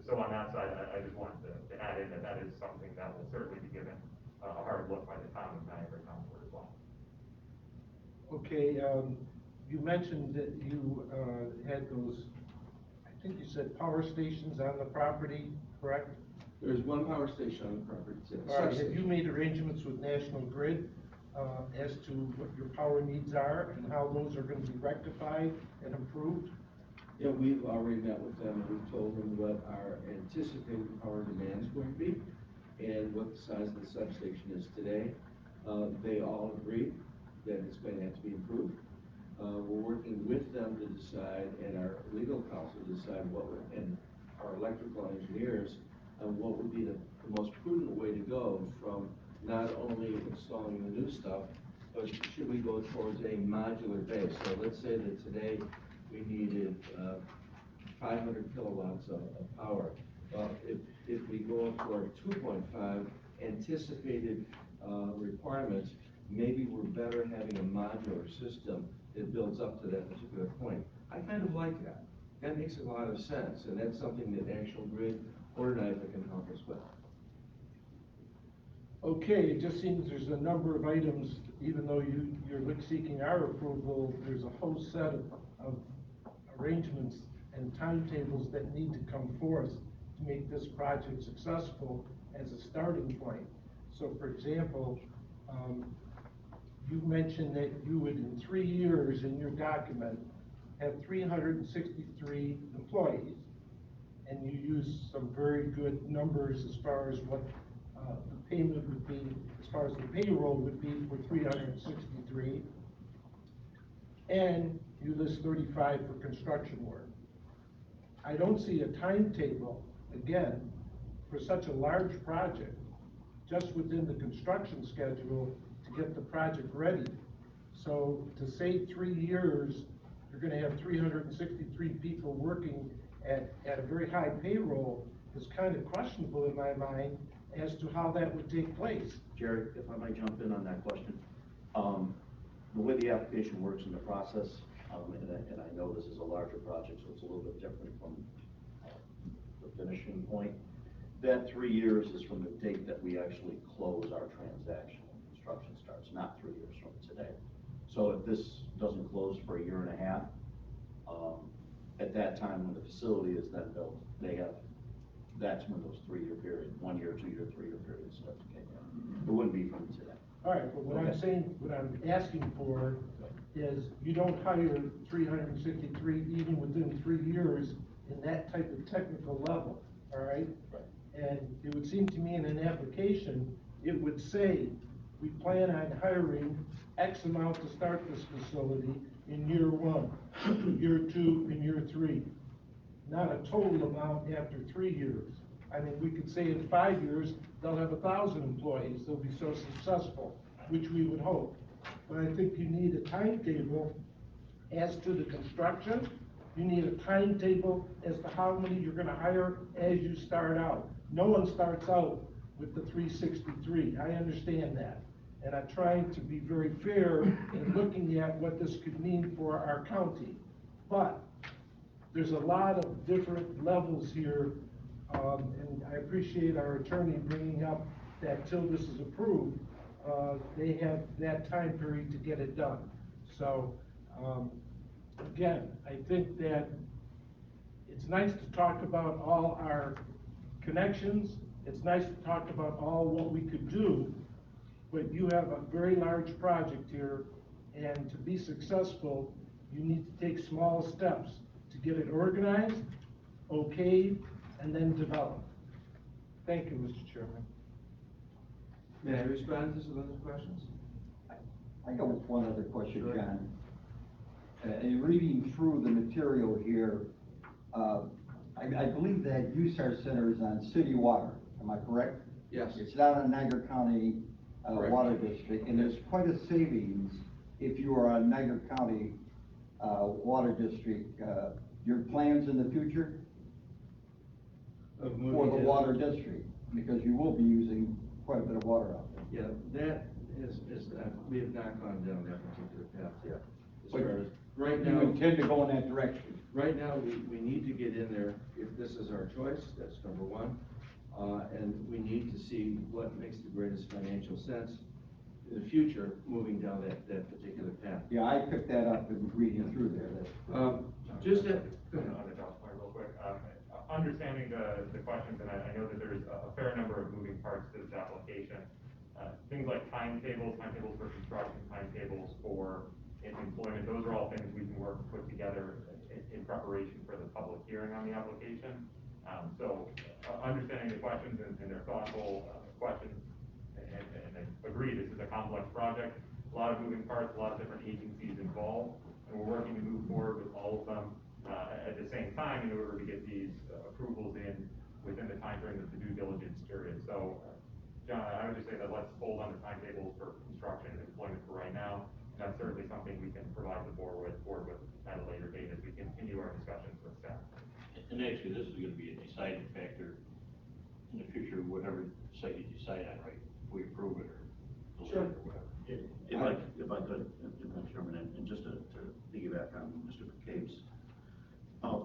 So on that side, I just wanted to add in that is something that will certainly be given a hard look by the Town of Niagara Town Board as well. Okay, you mentioned that you had those, I think you said power stations on the property, correct? There's one power station on the property. All right, have you made arrangements with National Grid as to what your power needs are and how those are going to be rectified and improved? Yeah, we've already met with them, and we've told them what our anticipated power demand is going to be and what the size of the substation is today. They all agree that it's going to have to be improved. We're working with them to decide, and our legal counsel to decide and our electrical engineers on what would be the most prudent way to go from not only installing the new stuff, but should we go towards a modular base? So let's say that today we needed 500 kilowatts of power. Well, if we go for 2.5 anticipated requirements, maybe we're better having a modular system that builds up to that particular point. I kind of like that. That makes a lot of sense, and that's something that National Grid or NIDA can help us with. Okay, it just seems there's a number of items, even though you're seeking our approval, there's a whole set of arrangements and timetables that need to come forth to make this project successful as a starting point. So for example, you mentioned that you would, in 3 years in your document, have 363 employees, and you use some very good numbers as far as what the payment would be, as far as the payroll would be for 363, and you list 35 for construction work. I don't see a timetable, again, for such a large project, just within the construction schedule to get the project ready. So to say 3 years, you're going to have 363 people working at a very high payroll is kind of questionable in my mind as to how that would take place. Jared, if I might jump in on that question. The way the application works in the process, and I know this is a larger project, so it's a little bit different from the finishing point. That 3 years is from the date that we actually close our transaction and construction starts, not 3 years from today. So if this doesn't close for 1.5 years, at that time when the facility is then built, that's when those 3 year periods, 1 year, 2 year, 3 year periods start to kick in. It wouldn't be from today. All right, but what I'm Okay. saying, what I'm asking for is you don't hire 363 even within 3 years in that type of technical level, all right? And it would seem to me in an application, it would say, we plan on hiring X amount to start this facility in year 1, year 2, and year 3. Not a total amount after 3 years. I mean, we could say in 5 years, they'll have 1,000 employees, they'll be so successful, which we would hope. But I think you need a timetable as to the construction. You need a timetable as to how many you're gonna hire as you start out. No one starts out with the 363, I understand that. And I'm trying to be very fair in looking at what this could mean for our county. But there's a lot of different levels here, and I appreciate our attorney bringing up that till this is approved, they have that time period to get it done. So, again, I think that it's nice to talk about all our connections, it's nice to talk about all what we could do, but you have a very large project here, and to be successful, you need to take small steps to get it organized, okayed, and then developed. Thank you, Mr. Chairman. May I respond to some of those questions? I got one other question, John. In reading through the material here, I believe that USAR Center is on city water, am I correct? Yes. It's not a Niagara County Correct. water district, and there's quite a savings if you are on Niagara County water district. Your plans in the future Of for moving the to- water district, because you will be using quite a bit of water out there. Yeah, that is, we have not gone down that particular path yet. As But far as, right You now, intend to go in that direction? right now, we need to get in there, if this is our choice, that's number one. And we need to see what makes the greatest financial sense in the future, moving down that particular path. Yeah, I picked that up in reading through there. Just On the job point real quick, understanding the questions, and I know that there's a fair number of moving parts to this application. Things like timetables for construction, timetables for employment, those are all things we can work to put together in preparation for the public hearing on the application. So, understanding the questions and they're thoughtful questions, and I agree, this is a complex project, a lot of moving parts, a lot of different agencies involved, and we're working to move forward with all of them at the same time in order to get these approvals in within the time frame of the due diligence period. So, John, I would just say that let's hold on the timetables for construction and employment for right now. And that's certainly something we can provide the board with at a later date as we continue our discussions with staff. And actually, this is gonna be a deciding factor in the future, whatever site you decide on, right? If we approve it or delay it or whatever. If I could, Mr. Chairman, and just to piggyback on Mr. McCabe's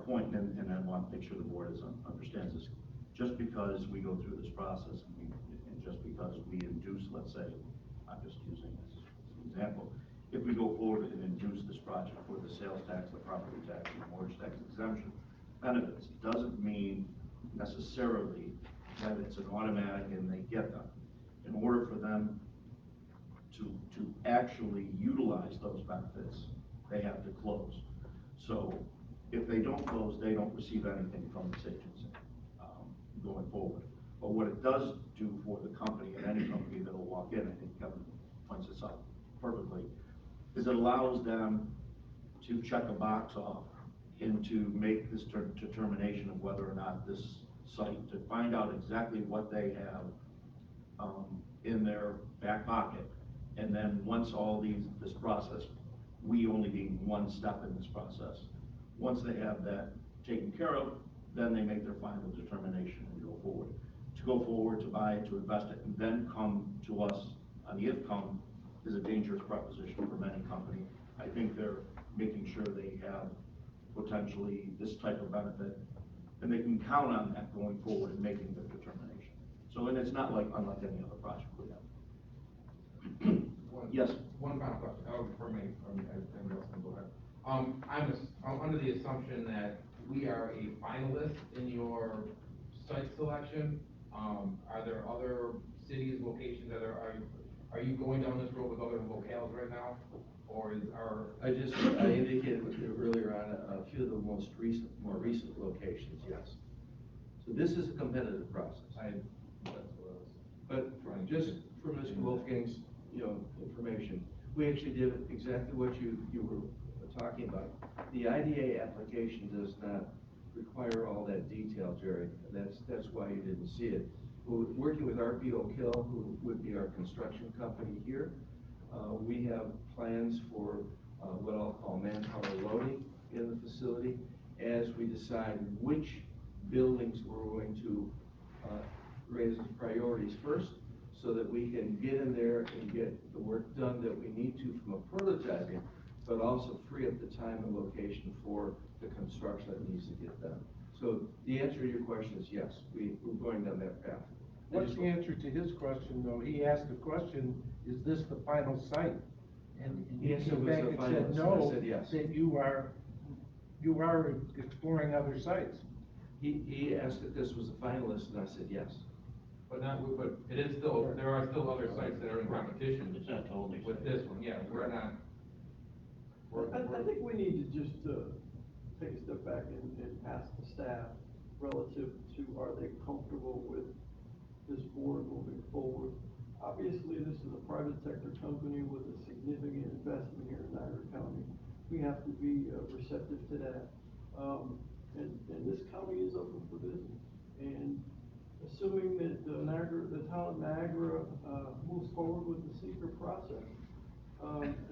point, and I want to make sure the board understands this. Just because we go through this process and just because we induce, let's say, I'm just using this as an example, if we go forward and induce this project for the sales tax, the property tax, and the mortgage tax exemption benefits, doesn't mean necessarily that it's an automatic and they get them. In order for them to actually utilize those benefits, they have to close. So if they don't close, they don't receive anything from this agency going forward. But what it does do for the company, and any company that will walk in, I think Kevin points this out perfectly, is it allows them to check a box off and to make this determination of whether or not this site, to find out exactly what they have in their back pocket. And then once all this process, we only being one step in this process, once they have that taken care of, then they make their final determination and go forward. To go forward, to buy it, to invest it, and then come to us on the if-come is a dangerous proposition for many companies. I think they're making sure they have potentially this type of benefit, and they can count on that going forward and making their determination. So, and it's not unlike any other project we have. Yes. One final question, before me, everybody else can go ahead. I'm under the assumption that we are a finalist in your site selection. Are there other cities, locations that are you going down this road with other locales right now? Or is our, I indicated with you earlier on a few of the more recent locations, yes. So this is a competitive process. that's what I was. But just from Mr. Wolfgang's, information, we actually did exactly what you were talking about. The IDA application does not require all that detail, Jerry. That's why you didn't see it. We're working with RP Oak Hill, who would be our construction company here. We have plans for what I'll call manpower loading in the facility as we decide which buildings we're going to raise as priorities first, so that we can get in there and get the work done that we need to from a prototyping, but also free up the time and location for the construction that needs to get done. So the answer to your question is yes, we're going down that path. What's the answer to his question, though? He asked the question, is this the final site? And you Yes, it came was back the and finalist, said and no, I said yes. that you are exploring other sites. He asked if this was a finalist, and I said yes. But it is still, there are still other sites that are in competition. It's not totally. With this one, yeah, we're not. I think we need to just, take a step back and ask the staff relative to, are they comfortable with this board moving forward? Obviously, this is a private sector company with a significant investment here in Niagara County. We have to be receptive to that. And this county is open for business. And assuming that the town of Niagara moves forward with the secret process,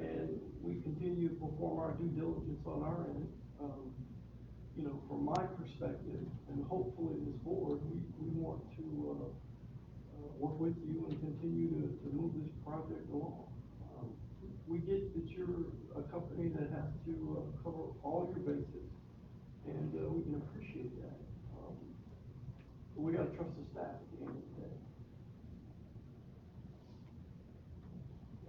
and we continue to perform our due diligence on our end, from my perspective, and hopefully this board, we want to work with you and continue to move this project along. We get that you're a company that has to cover all your bases, and we can appreciate that. But we gotta trust the staff at the end of the day.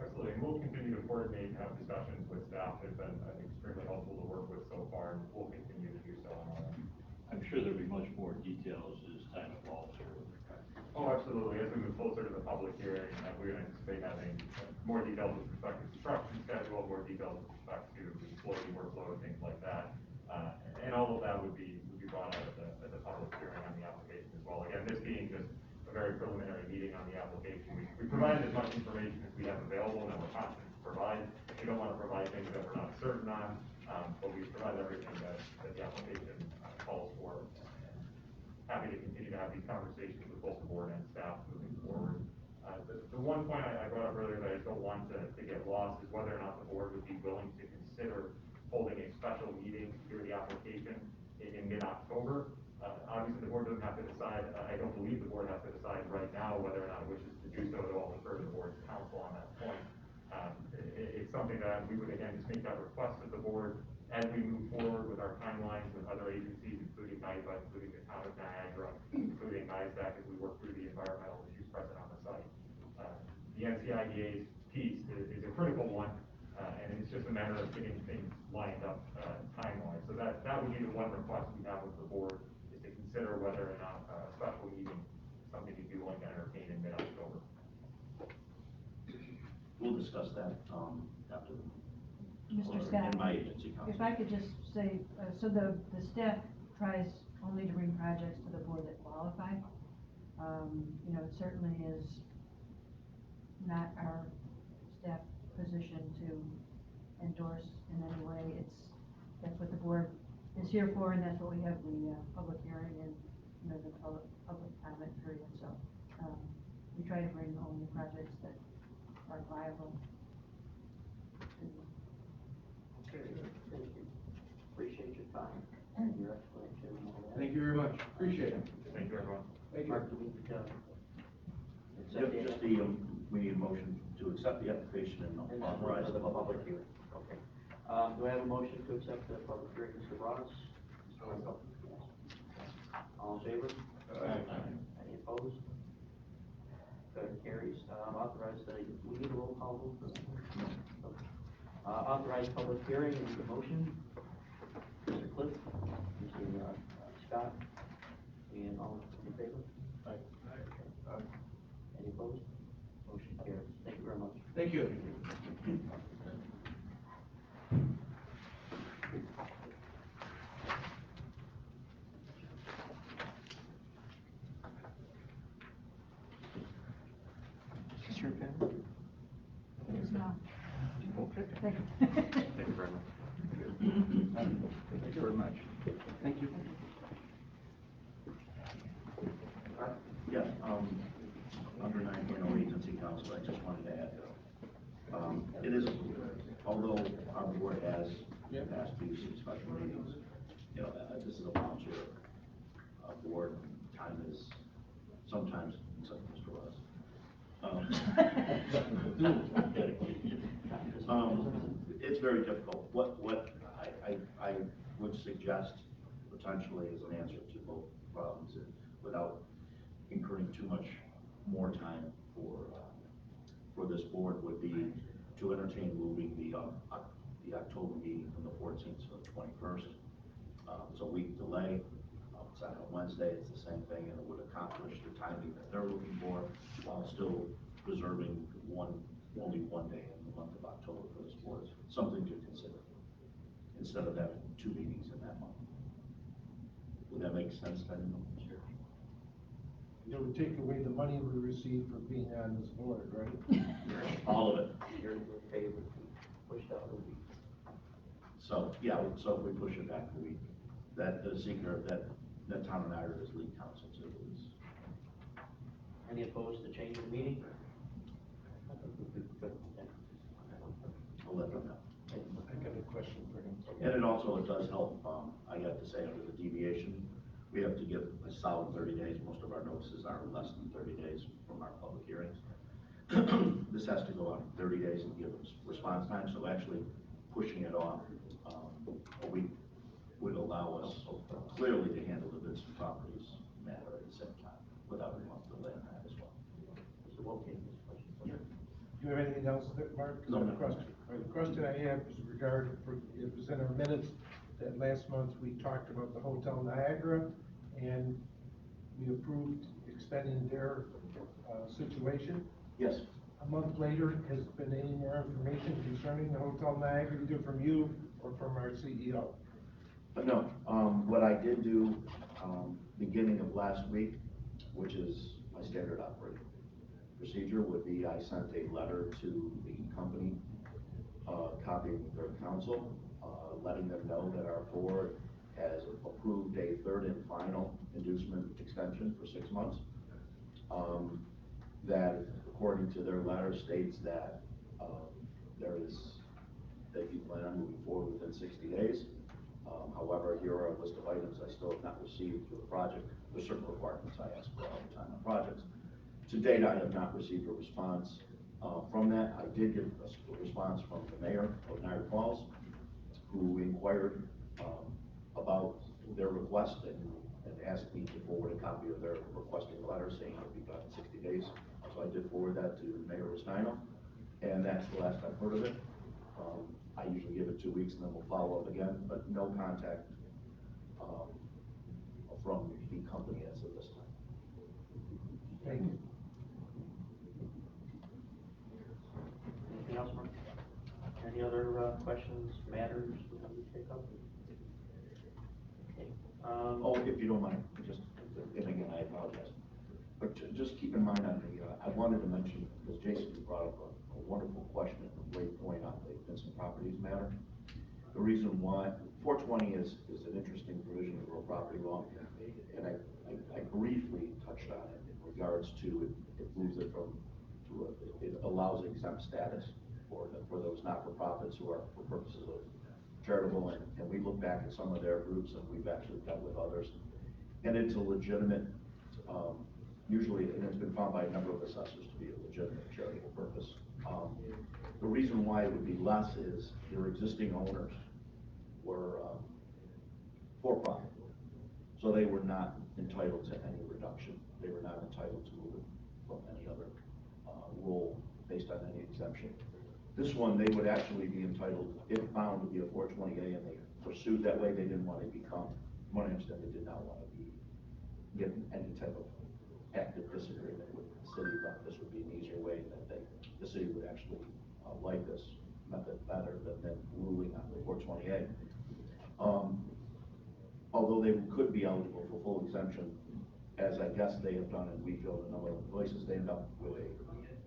Absolutely, and we'll continue to coordinate and have discussions with staff. They've been, I think, extremely helpful to work with so far, and we'll continue to do so on our end. I'm sure there'll be much more details as time evolves here. Oh, absolutely. As we move closer to the public hearing, we anticipate having more details with respect to construction schedule, more details with respect to employee workload, things like that. And all of that would be brought out at the public hearing on the application as well. Again, this being just a very preliminary meeting on the application, we provided as much information as we have available and that we're confident to provide. We don't want to provide things that we're not certain on, but we provide everything that the application calls for. Happy to continue to have these conversations with both the board and staff moving forward. The one point I brought up earlier that I don't want to get lost is whether or not the board would be willing to consider holding a special meeting to hear the application in mid-October. Obviously, the board doesn't have to decide. I don't believe the board has to decide right now whether or not it wishes to do so. It will defer to the board's counsel on that point. It's something that we would, again, just make that request of the board as we move forward with our timelines with other agencies, including NIPA, including the town of Niagara, including NISDAC, as we work through the environmental issues present on the site. The NCIDA's piece is a critical one, and it's just a matter of getting things lined up time-wise. So that would be the one request we have with the board, is to consider whether or not a special meeting is something you'd be willing to entertain in mid-October. We'll discuss that, after. Mr. Scott, In my agency council. if I could just say, so the staff tries only to bring projects to the board that qualify. It certainly is not our staff position to endorse in any way. That's what the board is here for, and that's what we have the public hearing and, the public comment period. So, we try to bring only projects that are viable. Okay, thank you. Appreciate your time and your explanation and all that. Thank you very much, appreciate it. Thank you, everyone. Thank you. Mark, do we need to Yep, just we need a motion to accept the application and authorize the the public hearing? Okay. Do I have a motion to accept the public hearing, Mr. Broadus? All in favor? Any opposed? Good, carries. Authorize we need a roll call vote for that? Okay. Authorize public hearing, is the motion. Mr. Cliff, Mr. Scott, and all in favor? Aye. Any opposed? Motion carries. Thank you very much. Thank you. Is this your pen? It's not. Okay. Thank you. Thank you very much. Thank you very much. Thank you. Yeah, under 9.0 agency council, I just wanted to add, it is, although our board has passed these special meetings, you know, this is a volunteer board. Time is sometimes, except Mr. Russ. It's very difficult. What I would suggest potentially as an answer to both problems, without incurring too much more time for this board, would be to entertain moving the October meeting from the 14th to the 21st. It's a week delay. It's on a Wednesday. It's the same thing, and it would accomplish the timing that they're looking for while still preserving only one day in the month of October for this board. Something to consider instead of having 2 meetings in that month. Would that make sense to anyone? Sure. It would take away the money we receive for being on this board, right? All of it. Here to pay would be pushed out a week. So, yeah, so if we push it back a week, that the seeker, that town of Niagara is lead council too. Any opposed to changing the meeting? I'll let them know. I got a question for him. And it does help, I have to say, under the deviation, we have to give a solid 30 days. Most of our notices are less than 30 days from our public hearings. This has to go out in 30 days and give us response time, so actually pushing it off a week would allow us clearly to handle the bits and properties matter at the same time without a month delay in that as well. So what came this question? Do you have anything else, Mark? No. The question I have is regarding, it was in our minutes that last month we talked about the Hotel Niagara, and we approved extending their situation. Yes. A month later, has been any more information concerning the Hotel Niagara, either from you or from our CEO? But no, what I did do, beginning of last week, which is my standard operating procedure, would be I sent a letter to the company, copying their counsel, letting them know that our board has approved a third and final inducement extension for 6 months. That, according to their letter, states that they can plan on moving forward within 60 days. However, here are a list of items I still have not received for the project. There's certain requirements I ask for all the time on projects. To date, I have not received a response from that. I did get a response from the mayor of Niagara Falls, who inquired about their request and asked me to forward a copy of their requesting letter saying it would be done in 60 days. So I did forward that to Mayor Rustino, and that's the last I've heard of it. I usually give it 2 weeks and then we'll follow up again, but no contact from the company as of this time. Thank you. Anything else, Mark? Any other questions, matters we want to take up? Okay. Oh, if you don't mind, and again, I apologize. But just keep in mind on the, I wanted to mention, because Jason brought up a wonderful question and a great point on the Vincent Properties matter. The reason why 420 is an interesting provision of real property law, and I briefly touched on it in regards to it moves it from it allows exempt status for those not-for-profits who are for purposes of charitable, and we look back at some of their groups, and we've actually dealt with others, and it's a legitimate, usually, and it's been found by a number of assessors to be a legitimate charitable purpose. The reason why it would be less is your existing owners were for-profit, so they were not entitled to any reduction. They were not entitled to move it from any other rule based on any exemption. This one, they would actually be entitled, if found to be a 420A, and they pursued that way. They didn't want to become, from what I understand, they did not want to be given any type of active disagreement with the city. Thought this would be an easier way that they the city would actually like this method better than ruling on the 428. Although they could be eligible for full exemption, as I guess they have done in Wheatfield and a number of places, they end up with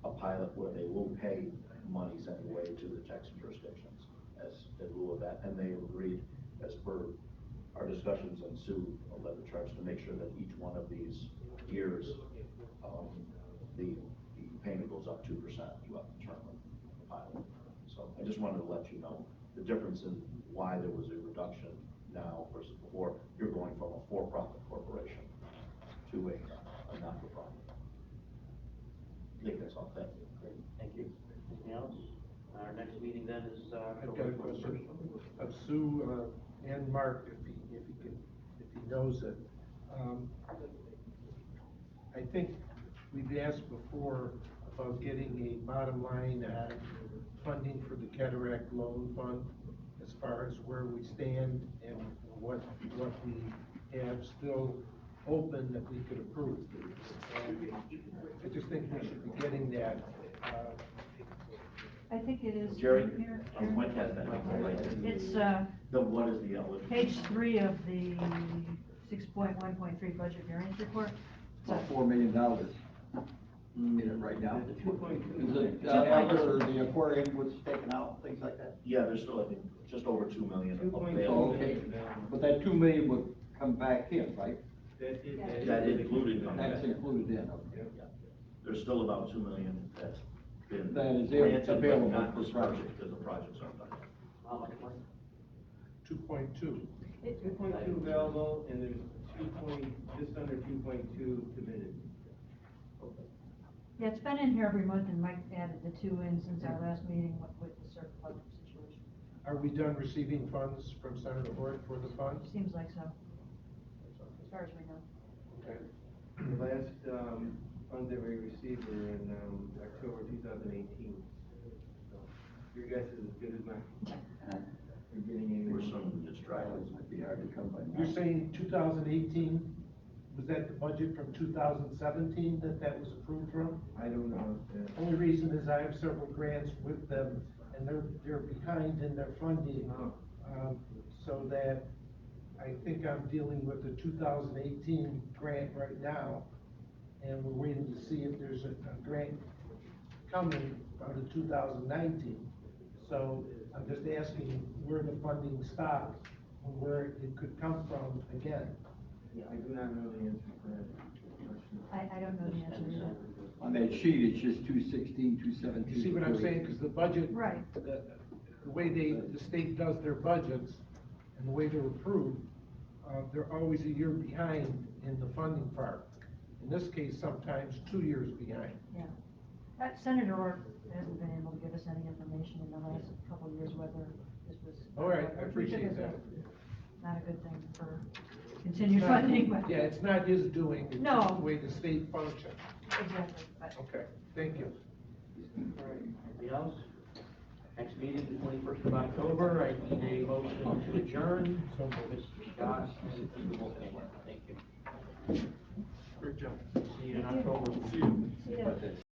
a pilot where they will pay monies anyway to the Texan jurisdictions as in lieu of that, and they have agreed, as per our discussions and Sue led the charge, to make sure that each one of these years, the payment goes up 2% throughout the term of the pilot. So I just wanted to let you know the difference in why there was a reduction now versus before. You're going from a for-profit corporation to a not-for-profit. I think that's all. Thank you. Great, thank you. Anything else? Our next meeting then is, I've got a question of Sue, and Mark, if he knows it. I think we've asked before about getting a bottom line on funding for the cataract loan fund, as far as where we stand and what we have still open that we could approve. And I just think we should be getting that. I think it is. Jerry, here. Mike has that number right there. It's, What is the eligible? page 3 of the 6.1.3 budget variance report. About $4 million in it right now. Is it, after the aquarium was taken out, things like that? Yeah, there's still, I think, just over 2 million Oh, available. okay, but that 2 million would come back in, right? That is included. That's included in, okay. Yeah. There's still about 2 million that's been That is granted, but available not for this project, because the projects aren't done. how much money? 2.2. 2.2 available, and there's just under 2.2 committed. Yeah, it's been in here every month, and Mike added the 2 in since our last meeting with the surplus situation. Are we done receiving funds from Senator Hoyt for the fund? Seems like so, as far as we know. Okay. The last funds that we received were in October 2018. So your guess is as good as mine. We're getting We're anywhere. some just trying. It might be hard to come by now. You're saying 2018, was that the budget from 2017 that was approved from? I don't know. Only reason is I have several grants with them, and they're behind in their funding. So that I think I'm dealing with the 2018 grant right now, and we're waiting to see if there's a grant coming out of 2019. So I'm just asking where the funding stops and where it could come from again. Yeah, I do not know the answer to that question. I don't know the answer to that. On that sheet, it's just 216, 217. You see what I'm saying? Because the budget, Right. the way the state does their budgets and the way they're approved, they're always a year behind in the funding part. In this case, sometimes 2 years behind. Yeah. Senator Orr hasn't been able to give us any information in the last couple of years whether this was. All right, I appreciate that. Not a good thing for continued It's not- funding, but. Yeah, it's not his doing, it's No. just the way the state functions. Exactly, but. Okay, thank you. All right, anything else? Next meeting, the 21st of October. I need a motion to adjourn. So, Mr. Scott and Mr. Wolfgang. Thank you. great job. See you in October. See ya.